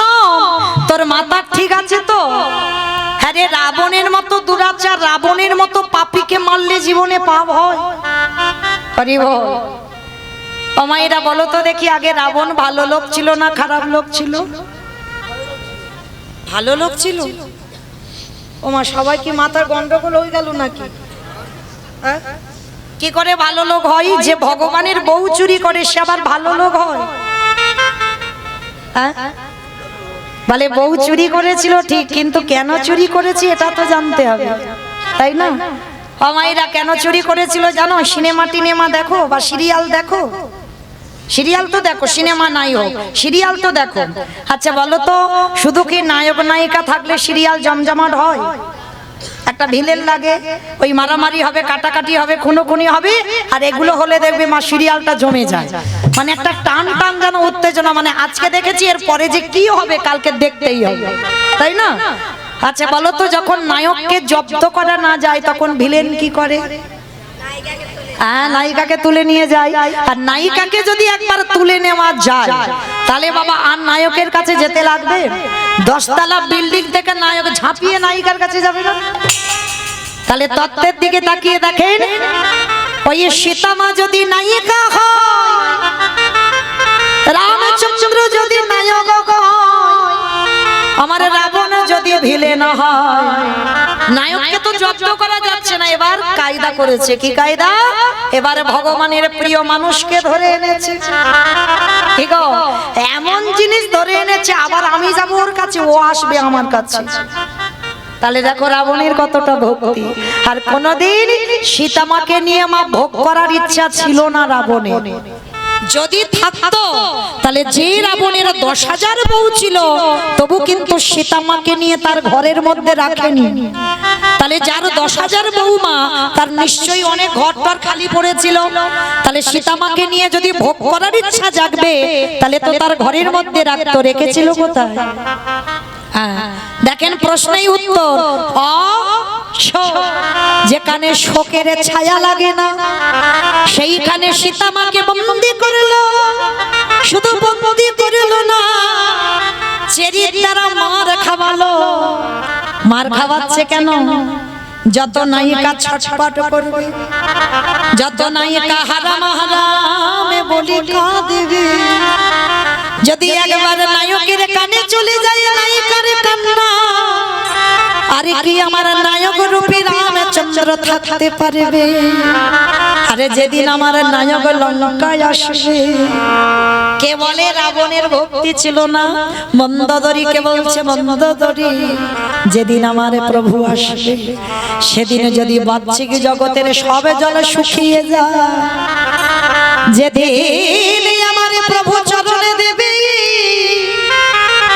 তোর মাথা ঠিক আছে তো? হ্যাঁ রে, রাবণের মতো দুরাচার, রাবণের মতো পাপীকে মারলে জীবনে পাপ হয়? হরিব। ও মায়েরা বলো তো দেখি, আগে রাবণ ভালো লোক ছিল না খারাপ লোক ছিল? ভালো লোক ছিল। ও মা, সবাই কি মাথার গন্ডগোল হয়ে গেল নাকি? কি করে ভালো লোক হয়? যে ভগবানের বউ চুরি করে সে আবার ভালো লোক হয়? বলে বউ চুরি করেছিল ঠিক, কিন্তু কেন চুরি করেছি এটা তো জানতে হবে, তাই না? মায়েরা কেন চুরি করেছিল জানো? সিনেমা টিনেমা দেখো বা সিরিয়াল দেখো? সিরিয়াল তো দেখো, সিনেমা নাই হোক, সিরিয়াল তো দেখো। আচ্ছা বলো তো, শুধু কি নায়ক নায়িকা থাকলে সিরিয়াল জমজমাট হয়? একটা ভিলেন লাগে, ওই মারামারি হবে, কাটাকাটি হবে, খুনোখুনি হবে, আর এগুলো হলে দেখবে মা সিরিয়ালটা জমে যায়। মানে একটা টান টান যেন উত্তেজনা, মানে আজকে দেখেছি এর পরে যে কি হবে কালকে দেখতেই হবে, তাই না? আচ্ছা বলো তো, যখন নায়ককে জব্দ করা না যায় তখন ভিলেন কি করে? নায়িকাকে তুলে নিয়ে যায়। আর নায়িকাকে যদি একবার তুলে নেওয়া যায় তাহলে বাবা আর নায়কের কাছে যেতে লাগবে? 10 তলা বিল্ডিং থেকে নায়ক ঝাঁপিয়ে নায়িকার কাছে যাবে না? তাহলে তত্ত্বের দিকে তাকিয়ে দেখেন, ওই সীতা মা যদি নায়িকা হয়, রামচন্দ্র যদি নায়ক হয়, আমার রাবণ যদি ভিলেন হয়, নায়ককে তো জব্দ করা যাচ্ছে না, এবার কায়দা করেছে। কি কায়দা? এবারে ভগবানের প্রিয় মানুষকে ধরে এনেছে। ঠিক এমন জিনিস ধরে এনেছে, আবার আমি যাব ওর কাছে, ও আসবে আমার কাছে। তাহলে দেখো রাবণের কতটা ভক্তি। আর কোনদিন সীতা মাকে নিয়ে মা ভোগ করার ইচ্ছা ছিল না রাবণের। যদি থাকতো তাহলে যে রাবণের 10,000 বউ ছিল তবু কিন্তু সীতা মাকে নিয়ে তার ঘরের মধ্যে রাখেনি। তাহলে যার 10,000 বউমা তার নিশ্চয়ই অনেক ঘরটার খালি পড়েছিল। তাহলে সীতা মাকে নিয়ে যদি ভোগ করার ইচ্ছা জাগবে তাহলে তো তার ঘরের মধ্যে রাখতো, রেখেছিল কোথায়? দেখেন প্রশ্নেই উত্তর। যেখানে শোকের ছায়া লাগে না সেইখানে সীতা মাকে বন্দী করলো। শুধু বন্দী করলো না, চেরির দ্বারা মার খাওয়ালো। মার খাওয়াচ্ছে কেন? যত নায়িকা ছটফট করবে, যত নায়িকা হারাম হারামে বলি কাঁদবে, যদি একবার নায়কের কানে চলে যায় নায়িকার কান্না, আরে কি আমার নায়ক রূপী রামচন্দ্র থাকতে পারবে? আরে যেদিন আমার নায়ক লঙ্কায় আসবে, কে বলে রাবণের ভক্তি ছিল না? মন্দোদরী কে বলছে, মন্দোদরী যেদিন আমার প্রভু আসবে সেদিন যদি বাহ্যিক জগতের সবে জল শুকিয়ে যায়, যেদিন আমার প্রভু চরণে দেবে,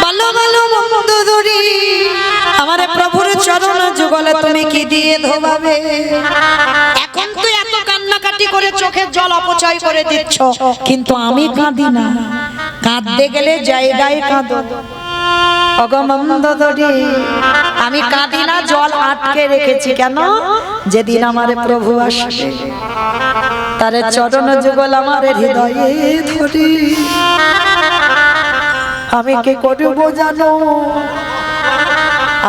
বলো বলো মন্দোদরী আমার প্রভুর চরণ যুগলে তুমি কি দিয়ে ধোবাবে? এখন তো এত কান্নাকাটি করে চোখের জল অপচয় করে দিচ্ছ, কিন্তু আমি কাঁদি না। কাঁদতে গেলে জায়গায় কাঁদো। অগমন্দোদরী আমি কাঁদি না, জল আটকে রেখেছি কেন? যেদিন আমার প্রভু আসবে তার চরণ যুগল আমার হৃদয়ে ধরে। আমি কি করব জানো?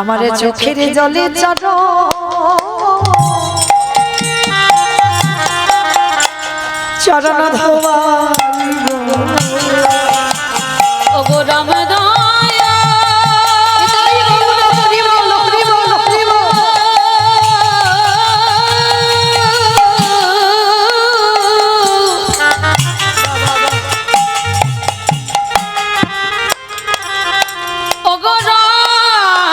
আমার চোখের জলে জানো চরণ ধোয়া। ওগো রামদয়া ওগো রাম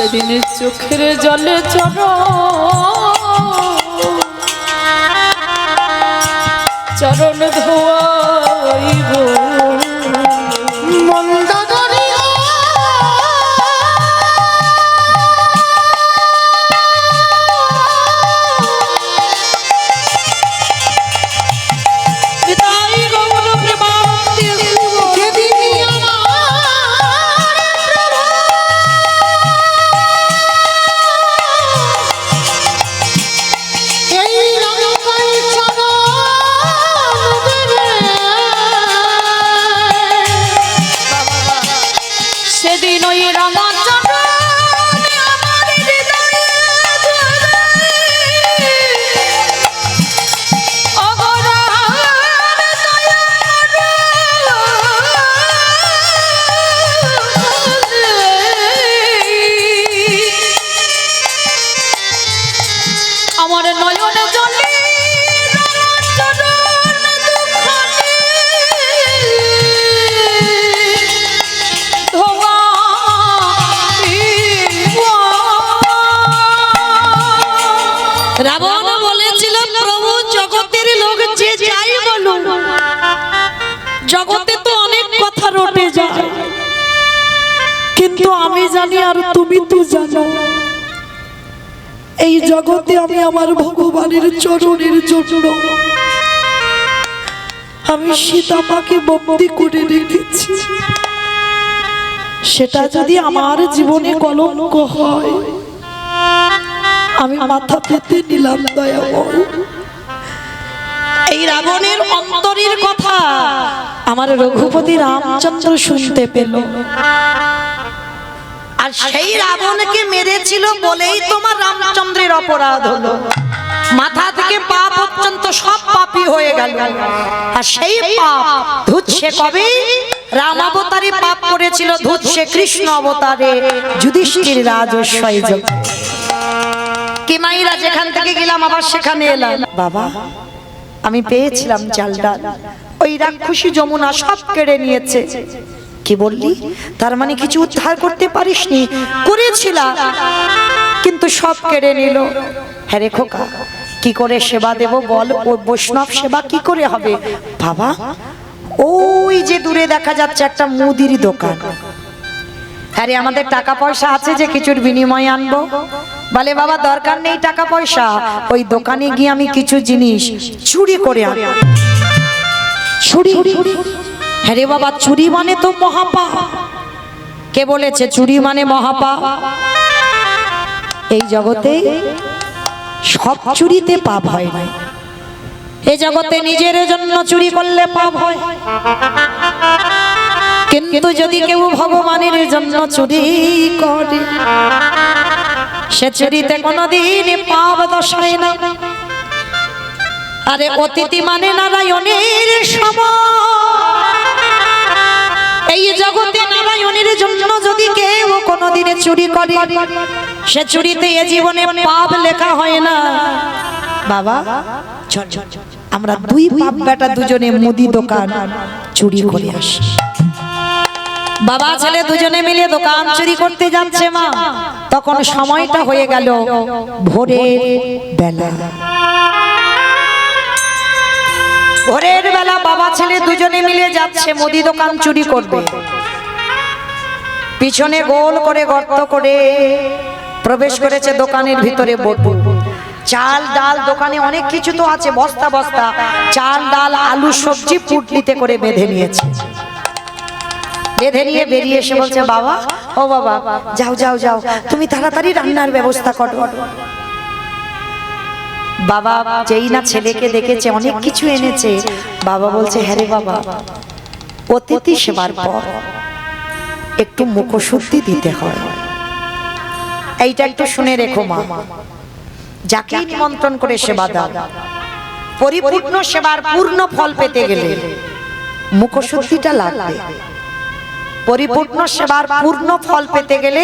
সেদিন চোখের জলে চরণ ধোয়াইব মন্দাদরি বিদায় গৌর প্রেমানন্দে যেদিন এই রঙাই চরণ দেবে সেদিন ওই রাঙা চরণে আমার হৃদয়ে আমার নয়নে জলে রাবণ বলেছিল প্রভু জগতের লোক যে যাই বলুন জগতে তো অনেক কথা রটে যায় কিন্তু আমি জানি আর তুমি তো জানো এই জগতে আমি আমার ভগবানের চরণের জন্য আমি সীতামাকে বন্দী করে রেখেছি সেটা যদি আমার জীবনে কলঙ্ক হয় আমি মাথা পেতে নিলাম দয়াময় এই রাবণের অন্তরের কথা আমার রঘুপতি রামচন্দ্র শুনতে পেল আর সেই রাবণকে মেরেছিল বলেই তোমার রামচন্দ্রের অপরাধ হলো মাথা থেকে পা পর্যন্ত সব পাপী হয়ে গেল আর সেই পাপ ধুচ্ছে কবে রাম অবতারে পাপ করেছিল ধুচ্ছে কৃষ্ণ অবতারে যুধিষ্ঠির রাজস্বয় যোগ কি মাইরা যেখান থেকে গেলাম আবার সেখানে এলাম বাবা আমি পেয়েছিলাম চাল ডাল ওই রাক্ষসী যমুনা সব কেড়ে নিয়েছে কি বললি তার মানে কিছু উদ্ধার করতে পারিসনি করেছিলাম কিন্তু সব কেড়ে নিল হ্যাঁ রে খোকা কি করে সেবা দেব বল ও বৈষ্ণব সেবা কি করে হবে বাবা ওই যে দূরে দেখা যাচ্ছে একটা মুদির দোকান আরে আমাদের টাকা পয়সা আছে যে কিছুর বিনিময়ে আনবো বলে বাবা দরকার নেই টাকা পয়সা ওই দোকানে গিয়ে আমি কিছু জিনিস চুরি করে আনবো চুরি হ্যাঁ রে বাবা চুরি মানে তো মহাপাপ কে বলেছে চুরি মানে মহাপাপ এই জগতে সব চুরিতে পাপ হয় না এই জগতে নিজের জন্য চুরি করলে পাপ হয় কিন্তু যদি কেউ ভগবানের জন্য চুরি করে সে চুরিতে কোনোদিন পাপ দশায় না আরে অতিথি মানে নারায়ণের সমান এই জগতে নারায়ণের জন্য যদি কেউ কোনোদিনে চুরি করে সে চুরিতে এ জীবনে পাপ লেখা হয় না বাবা আমরা দুই বাপ বেটা দুজনে মুদি দোকান চুরি করে আসি বাবা ছেলে দুজনে মিলে দোকান চুরি করতে যাচ্ছে মা তখন সময়টা হয়ে গেল ভোরের বেলা ভোরের বেলা বাবা ছেলে দুজনে মিলে যাচ্ছে মুদি দোকান চুরি করবে পিছনে গোল করে গর্ত করে প্রবেশ করেছে দোকানের ভিতরে বটু চাল ডাল দোকানে অনেক কিছু তো আছে বস্তা বস্তা চাল ডাল আলু সবজি পুটলিতে করে বেঁধে নিয়েছে বেঁধে নিয়ে বেরিয়ে এসে বলছে বাবা ও বাবা যাও যাও যাও তুমি তাড়াতাড়ি রান্নার ব্যবস্থা করো বাবা যেই না ছেলেকে দেখেছে অনেক কিছু এনেছে বাবা বলছে হ্যাঁ রে বাবা অতিথি সেবার পর একটু মুখশুদ্ধি দিতে হয় এইটা একটু শুনে রেখো মা যাকে নিমন্ত্রণ করে সেবা দাও পরিপূর্ণ সেবার পূর্ণ ফল পেতে গেলে মুখশুদ্ধিটা লাগবে পরিপূর্ণ সেবার পূর্ণ ফল পেতে গেলে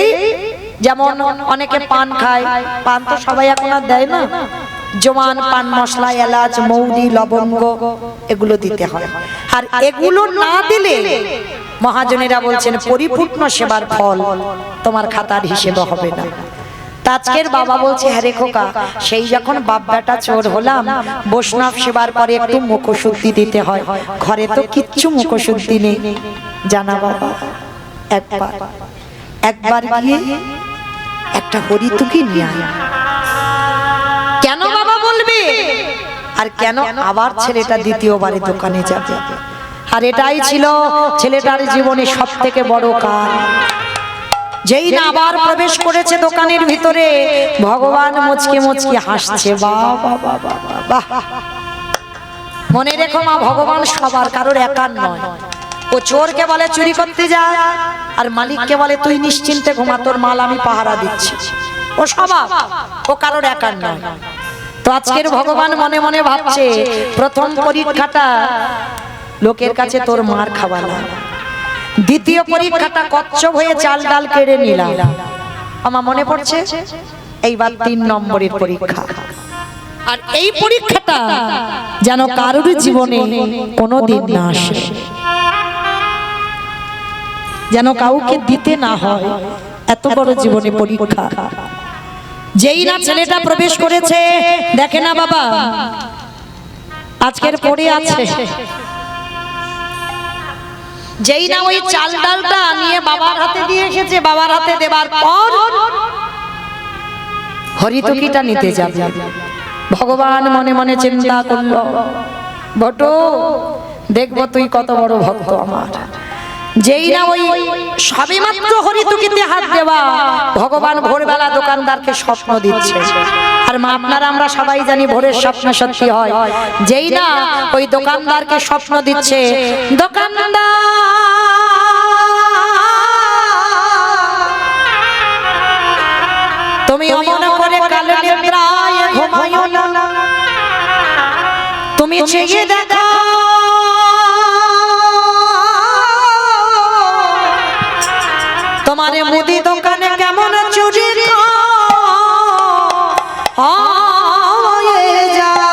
যেমন অনেকে পান খায় পান তো সবাই এখন আর দেয় না জোয়ান পান মশলা এলাচ মৌরি লবঙ্গ এগুলো দিতে হয় আর এগুলো না দিলে মহাজনেরা বলছেন পরিপূর্ণ সেবার ফল তোমার খাতার হিসেবে হবে না। আজকের বাবা বলছে, হ্যাঁ রে খোকা, সেই যখন বাপ বেটা চোর হলাম, বৈষ্ণব সেবার পরে একটু মুখশুদ্ধি দিতে হয়, ঘরে তো কিচ্ছু মুখশুদ্ধি নেই। জানা বাবা, একবার গিয়ে একটা হরিতুকি নিয়ে আয়। কেন বাবা বলবে? আর কেন আবার ছেলেটা দ্বিতীয়বারে দোকানে যাবে? আর এটাই ছিল ছেলেটার জীবনে সব থেকে বড় কাজ। যেই না আবার প্রবেশ করেছে দোকানের ভিতরে, ভগবান মুচকি মুচকি হাসছে। বাহ বাহ বাহ বাহ বাহ। মনে রেখো মা, ভগবান সবার, কারোর একার নয়। ও চোরকে বলে চুরি করতে যা, আর মালিককে বলে তুই নিশ্চিন্তে ঘুমা, তোর মাল আমি পাহারা দিচ্ছি। ও সবার, ও কারোর একার নয়। তো আজকের ভগবান মনে মনে ভাবছে, প্রথম পরীক্ষাটা লোকের কাছে তোর মার খাওয়ালাম, দ্বিতীয় পরীক্ষাটা কচ্ছপ হয়ে চাল ডাল কেড়ে নিলাম, আমার মনে পড়ছে এইবার 3 নম্বরের পরীক্ষা। আর এই পরীক্ষাটা যেন কারোর জীবনে কোনোদিন না আসে, যেন কাউকে দিতে না হয়, এত বড় জীবনে পরীক্ষা। যেই না ছেলেটা প্রবেশ করেছে, দেখে না বাবা আজকের পড়ে আছে, যেই না ওই চাল ডালটা নিয়ে বাবার হাতে দিয়ে এসেছে, বাবার হাতে দেবার পর হরিতুকিটা নিতে যাবে। ভগবান মনে মনে চিন্তা করলো, বটু দেখবো তুই কত বড় ভক্ত আমার। যেই না ওই সবেমাত্র হরিতুকিতে হাত দেওয়া, ভগবান ভোরবেলা দোকানদারকে স্বপ্ন দিচ্ছে। আর মা আপনারা আমরা সবাই জানি ভোরের স্বপ্ন সত্যি হয়। যেই না ওই দোকানদারকে স্বপ্ন দিচ্ছে, দোকানদার তুমি অমন করে কালো নিদ্রায় ঘুমায়ো না, তুমি চেয়ে দেখো তোমার মুদি দোকানে কেমন চুরি হয়ে যায়।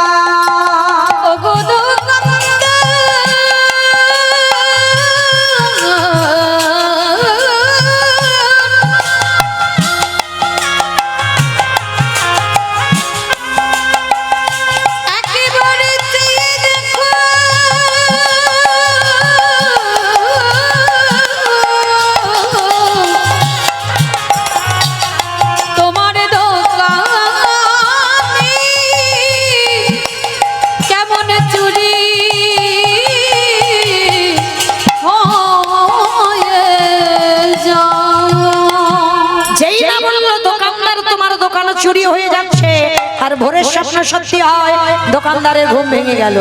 ওগো একেবারে চেয়ে দেখো তোমার দোকানে কেমন চুরি হয়ে যায়। যেই না বললো দোকানদার তোমার দোকানে চুরি হয়ে যাচ্ছে, আর ভোরের স্বপ্ন সত্যি হয়, দোকানদারের ঘুম ভেঙে গেল।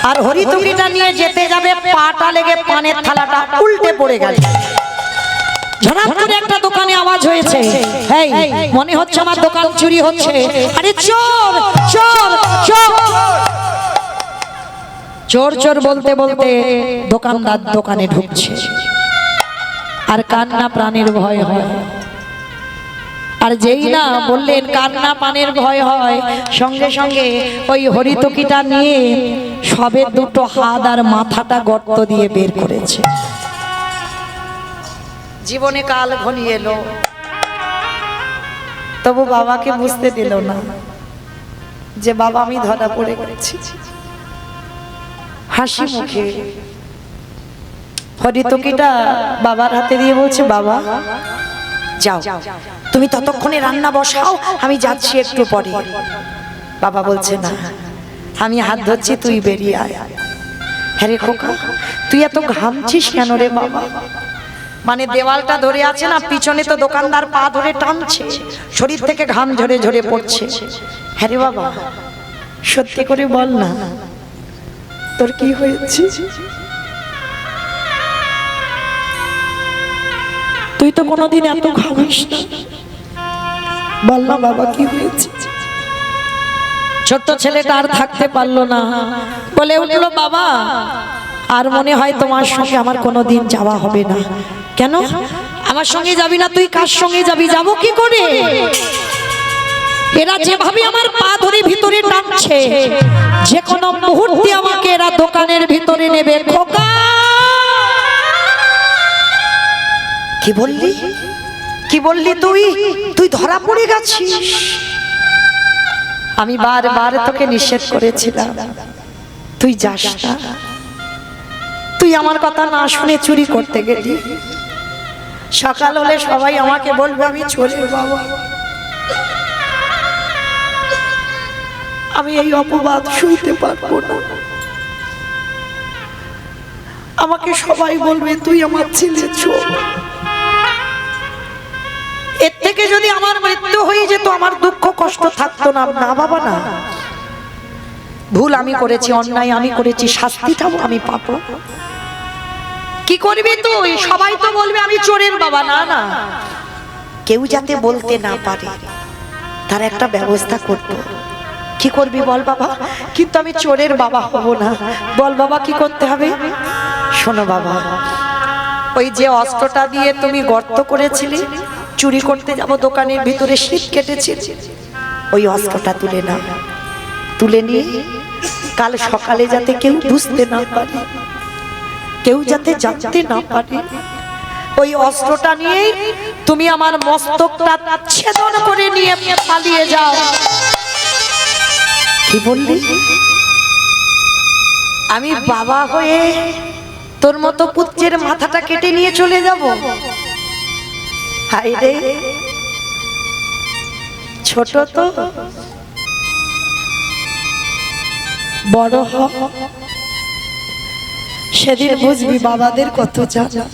আর হরিতুকিটা নিয়ে যেতে যাবে, পাটা লেগে পানের থালাটা উল্টে পড়ে গেল। ঝড়াম করে একটা দোকানে আওয়াজ হয়েছে, এই মনে হচ্ছে আমার দোকান চুরি হচ্ছে। আরে চোর চোর চোর চোর চোর বলতে বলতে দোকানদার দোকানে ঢুকছে, আর কান্না প্রাণের ভয় হয়। আর যেই না বললেন কান্না পানের ভয় হয়, সঙ্গে সঙ্গে ওই হরিতুকিটা নিয়ে সবে দুটো হাত আর মাথাটা গর্ত দিয়ে বের করেছে। জীবনে কাল ঘনিয়ে এলো, তবু বাবাকে বুঝতে দিল না যে বাবা আমি ধরা পড়ে গেছি। হাসি মুখে হরিতুকিটা বাবার হাতে দিয়ে বলছে, বাবা যাও তুমি ততক্ষণে রান্না বসাও, আমি যাচ্ছি একটু পরে। বাবা বলছে না, আমি হাত ধরছি, তুই বেরিয়ে আয়। হ্যাঁ রে খোকা, তুই এত ঘামছিস কেন রে বাবা? মানে দেওয়ালটা ধরে আছে না, পিছনে তো দোকানদার পা ধরে টানছে, শরীর থেকে ঘাম ঝরে ঝরে পড়ছে। হ্যাঁ রে বাবা, সত্যি করে বল না তোর কি হয়েছে? তুই তো কোনোদিন এত ঘামিস না, বল না বাবা কি হয়েছে? ছোট্ট ছেলেটা আর থাকতে পারলো না, বলে উঠলো, বাবা আর মনে হয় তোমার সঙ্গে আমার কোনোদিন যাওয়া হবে না। কেন আমার সঙ্গে যাবি না? তুই কার সঙ্গে যাবি? যাবো কি করে? এরা যেভাবে আমার পা ধরে ভিতরে টানছে, যে কোনো মুহূর্তে আমাকে এরা দোকানের ভিতরে নেবে। খোকা কি বললি? কি বললি তুই? তুই ধরা পড়ে গেছিস। আমি বারবার তোকে নিষেধ করেছিলাম তুই যাস না। তুই আমার কথা না শুনে চুরি করতে গেলি। সকাল হলে সবাই আমাকে বলবে আমি চোরের বাবা। আমি এই অপবাদ সইতে পারবো না। আমাকে সবাই বলবে তুই আমার ছেলে চোর। এর থেকে যদি আমার মৃত্যু হয়ে যেত আমার দুঃখ কষ্ট থাকতো না। না বাবা না, ভুল আমি করেছি, অন্যায় আমি করেছি, শাস্তিটাও আমি পাবো। কি করবি তুই? সবাই তো বলবে আমি চোরের বাবা। না না, কেউ যাতে বলতে না পারে তার একটা ব্যবস্থা করবো। কি করবি বল বাবা? কিন্তু আমি চোরের বাবা হব না। বল বাবা কি করতে হবে? শোনো বাবা, ওই যে অস্ত্রটা দিয়ে তুমি গর্ত করেছিলে চুরি করতে যাব, দোকানের ভিতরে শীত কেটেছে, ওই অস্ত্রটা তুলে নাও। তুলে নিয়ে কাল সকালে যাতে কেউ বুঝতে না পারে, কেউ যাতে জানতে না পারে, ওই অস্ত্রটা নিয়ে তুমি আমার মস্তকটা ছেদন করে নিয়ে পালিয়ে যাও। কি বললি? আমি বাবা হয়ে তোর মতো পুত্রের মাথাটা কেটে নিয়ে চলে যাব? হায় রে, ছোট তো, বড় হ, সেদিন বুঝবি বাবাদের কত জানা।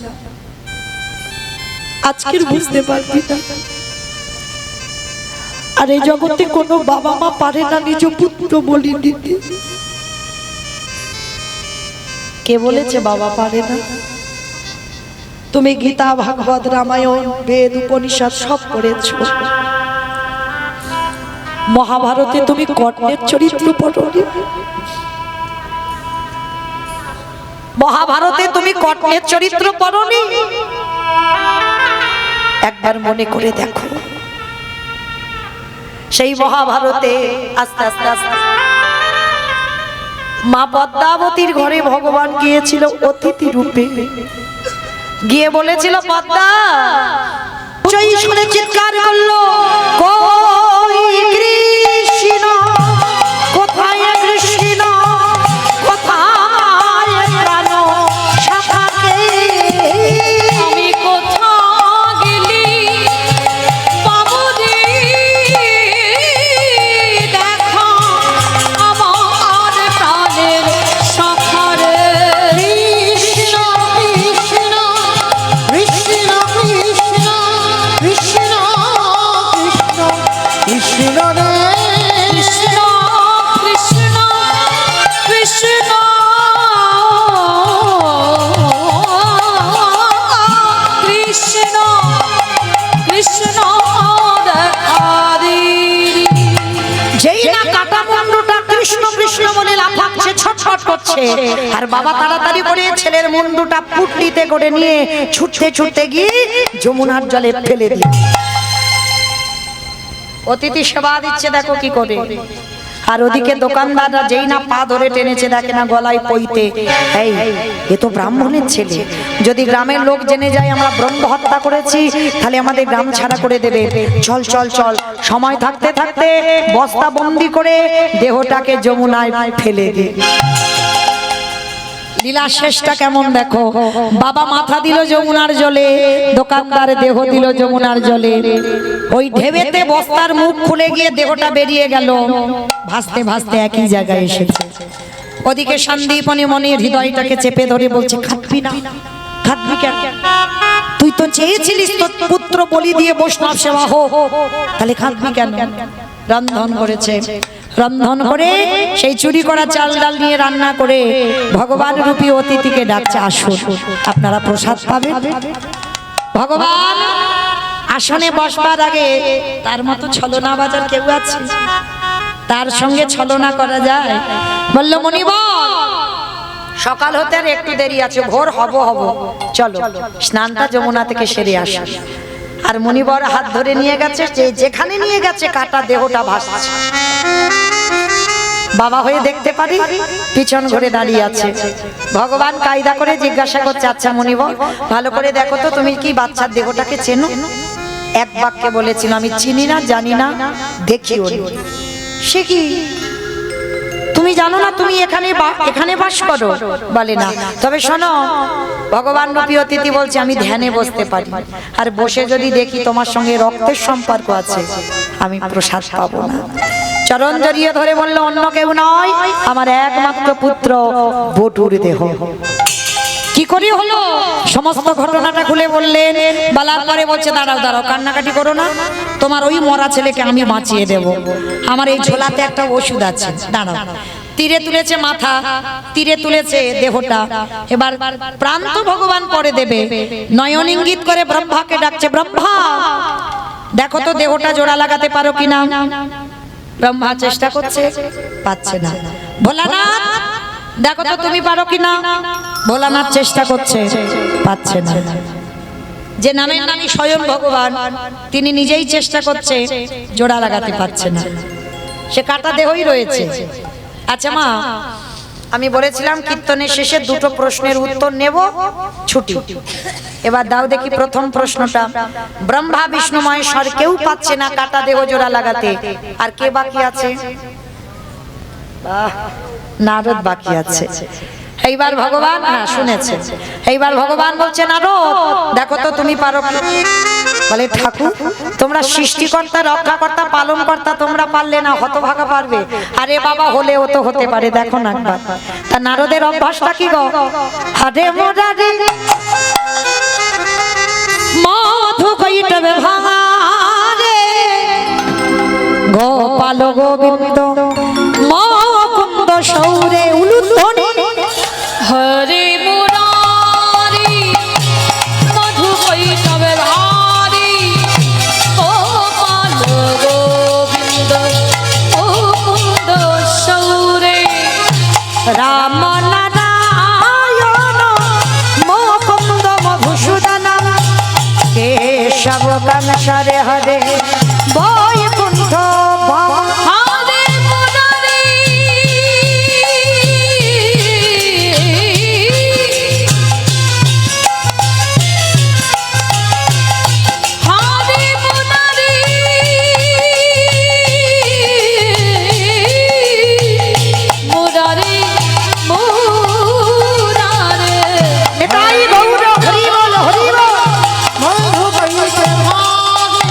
আজকের বুঝতে পারবি না। আর এই জগতে কোনো বাবা মা পারে না নিজ পুত্র বলি দিতে। কে বলেছে বাবা পারে না? তুমি গীতা, ভাগবত, রামায়ণ, বেদ, উপনিষদ সব পড়েছো। মহাভারতে তুমি কর্ণের চরিত্র পড়োনি? মহাভারতে তুমি কর্ণের চরিত্র পড়োনি? একবার মনে করে দেখো। সেই মহাভারতে আস্তে আস্তে আস্তে মা পদ্মাবতীর ঘরে ভগবান গিয়েছিল অতিথি রূপে। গিয়ে বলেছিল পদ্মা, জয় শুনে চিৎকার করলো, কই কৃষ্ণ, কোথায় কৃষ্ণ, কোথায় প্রাণ সখাকে, আমি কোথা গেলি বাবুজি দেখা আমার প্রাণের সখারে। কৃষ্ণ কৃষ্ণ কৃষ্ণ কৃষ্ণ কৃষ্ণ কৃষ্ণ কৃষ্ণ রে কৃষ্ণ কৃষ্ণ কৃষ্ণ কৃষ্ণ কৃষ্ণ দেখারি। যেই না কাটা মুন্ডুটা কৃষ্ণ কৃষ্ণ বলে লাফাচ্ছে, ছটফট করছে, আর বাবা তাড়াতাড়ি করে ছেলের মুন্ডুটা পুটলিতে করে নিয়ে ছুটতে ছুটতে গিয়ে যমুনার জলে ফেলে দিল। অতিথি সেবা দিচ্ছে দেখো কি করে। আর ওদিকে দোকানদাররা যেই না পা ধরে টেনেছে, দেখে না গলায় পইতে, এই এ তো ব্রাহ্মণের ছেলে, যদি গ্রামের লোক জেনে যায় আমরা ব্রহ্ম হত্যা করেছি তাহলে আমাদের গ্রাম ছাড়া করে দেবে। চল চল চল। সময় থাকতে থাকতে বস্তা বন্দি করে দেহটাকে যমুনায় ফেলে দে। লীলা শেষটা কেমন দেখো। বাবা মাথা দিল যমুনার জলে, দোকানদার দেহ দিল যমুনার জলে। ওই ঢেবেতে বস্তার মুখ খুলে গিয়ে দেহটা বেরিয়ে গেল, ভাসতে ভাসতে একই জায়গায় এসেছে। ওদিকে সন্দীপনী মনে হৃদয়টাকে চেপে ধরে বলছে, খাটবি না, খাটবি কেন? তুই তো চেয়েছিলিস তোর পুত্র বলি দিয়ে বৈষ্ণব সেবা হোক, তাহলে খাটবি কেন? রন্ধন করেছে, রন্ধন করে সেই চুরি করা চাল ডাল নিয়ে রান্না করে ভগবান রূপী অতিথিকে ডাকছে, আসুন আপনারা প্রসাদ পাবেন। ভগবান আসনে বসবার আগে তার মতো ছলনা বাজার কেউ আছে? তার সঙ্গে ছলনা করা যায়? বলল মণিবর, সকাল হতে আর একটু দেরি আছে, ভোর হব হব, চলো স্নানটা যমুনা থেকে সেরে আসি। আর মণিবর হাত ধরে নিয়ে গেছে, যেখানে নিয়ে গেছে কাটা দেহটা ভাসছে। বাবা হয়ে দেখতে পারি, পিছন ঘুরে দাঁড়িয়ে আছে। ভগবান কায়দা করে জিজ্ঞাসা করছে, আচ্ছা মনিবর ভালো করে দেখো তো তুমি কি বাচ্চার দেহটাকে চেনো? এক বাক্যে বলেছিল, আমি চিনি না, জানি না, দেখিও নি। সে কি তুমি জানো না তুমি এখানে বাস করো? বলে না। তবে শোনো, ভগবান রূপী অতিথি বলছে আমি ধ্যানে বসতে পারি, আর বসে যদি দেখি তোমার সঙ্গে রক্তের সম্পর্ক আছে, আমি প্রসাদ পাবো না। চরণ জড়িয়ে ধরে বলল, অন্য কেউ নয়, আমার একমাত্র পুত্র বটুর দেহ। কি করে হলো সমস্ত ঘটনাটা খুলে বললেন। বলার পরে বলছে, দাঁড়াও দাঁড়াও, কান্নাকাটি করো না, তোমার ওই মরা ছেলেকে আমি বাঁচিয়ে দেব। আমার এই ঝোলাতে একটা ওষুধ আছে, দাঁড়াও। তীরে তুলেছে মাথা, তীরে তুলেছে দেহটা। এবার প্রাণ তো ভগবান পরে দেবে। নয়ন ইঙ্গিত করে ব্রহ্মাকে ডাকছে, ব্রহ্মা দেখো তো দেহটা জোড়া লাগাতে পারো কিনা। ব্রহ্মা চেষ্টা করছে, পাচ্ছে না। ভোলানাথ দেখো তো তুমি পারো কিনা। ভোলানাথ চেষ্টা করছে, পাচ্ছে না। যে নামের নামই স্বয়ং ভগবান, তিনি নিজেই চেষ্টা করছে, জোড়া লাগাতে পারছে না। সে কাটা দেহই রয়েছে। আচ্ছা মা, আমি বলেছিলাম কীর্তনের শেষে দুটো প্রশ্নের উত্তর নেব, ছুটি। এবার দাও দেখি প্রথম প্রশ্নটা। ব্রহ্মা বিষ্ণু মহেশ্বর কেউ পাচ্ছে না কাটা দেহ জোড়া লাগাতে, আর কে বাকি আছে? নারদ বাকি আছে। এইবার ভগবান, হ্যাঁ শুনেছে, এইবার ভগবান বলছে, নারদ দেখো তো তুমি পারো কি। বলে, ঠাকুর তোমরা সৃষ্টিকর্তা, রক্ষাকর্তা, পালনকর্তা, তোমরা পারলে না, হতভাগা পারবে। আরে বাবা, হলেও তো হতে পারে, দেখো না একবার। তা নারদের অভ্যাসটা কি গো? আরে মোরারি মধু কইটবে ভাঙারে, গোপাল গোবিন্দ মুকুন্দ সৌরে উলুধ্বনি। হরে মুরারি মধু কৈতবে ভারি, গোপাল গোবিন্দ মুকুন্দ সৌরে। রাম নারায়ণ মুকুন্দ মধুসূদন, কেশব কাঞ্চরে হরে বৈকুণ্ঠ হরে মুরারি হরে মুরারি মুরারি মুরারি। এটাই গৌর। হরি বল, হরি বল। মধু কইতে ভাগে,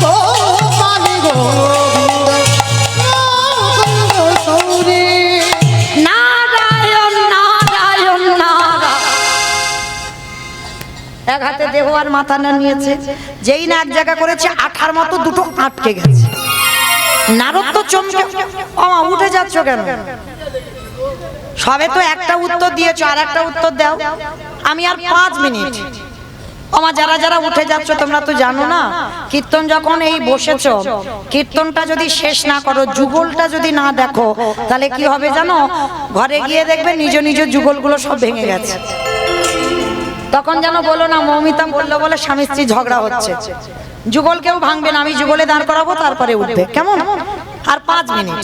গোপাল গোবিন্দ মুকুন্দ সৌরে। নারায়ণ নারায়ণ নারায়ণ। এক হাতে দেহ আর মাথা না নিয়েছে, যেই না এক জায়গা করেছে, আঠার মতো দুটো আটকে গেছে। নারদ তো চমকে, আমা উঠে যাচ্ছ কেন? সবে তো একটা উত্তর দিয়েছো, আর একটা উত্তর দাও। আমি আর 5 মিনিট। আমার যারা যারা উঠে যাচ্ছ, তোমরা তো জানো না, কীর্তন যখন এই বসেছো, কীর্তনটা যদি শেষ না করো, যুগলটা যদি না দেখো, তাহলে কি হবে জানো? ঘরে গিয়ে দেখবে নিজ নিজ যুগলগুলো সব ভেঙে গেছে। তখন যেন বলো না, মৌমিতা বললো বলে স্বামী স্ত্রী ঝগড়া হচ্ছে। যুগল কেউ ভাঙবে না, আমি যুগলে দাঁড় করাবো, তারপরে উঠবে, কেমন? আর 5 মিনিট।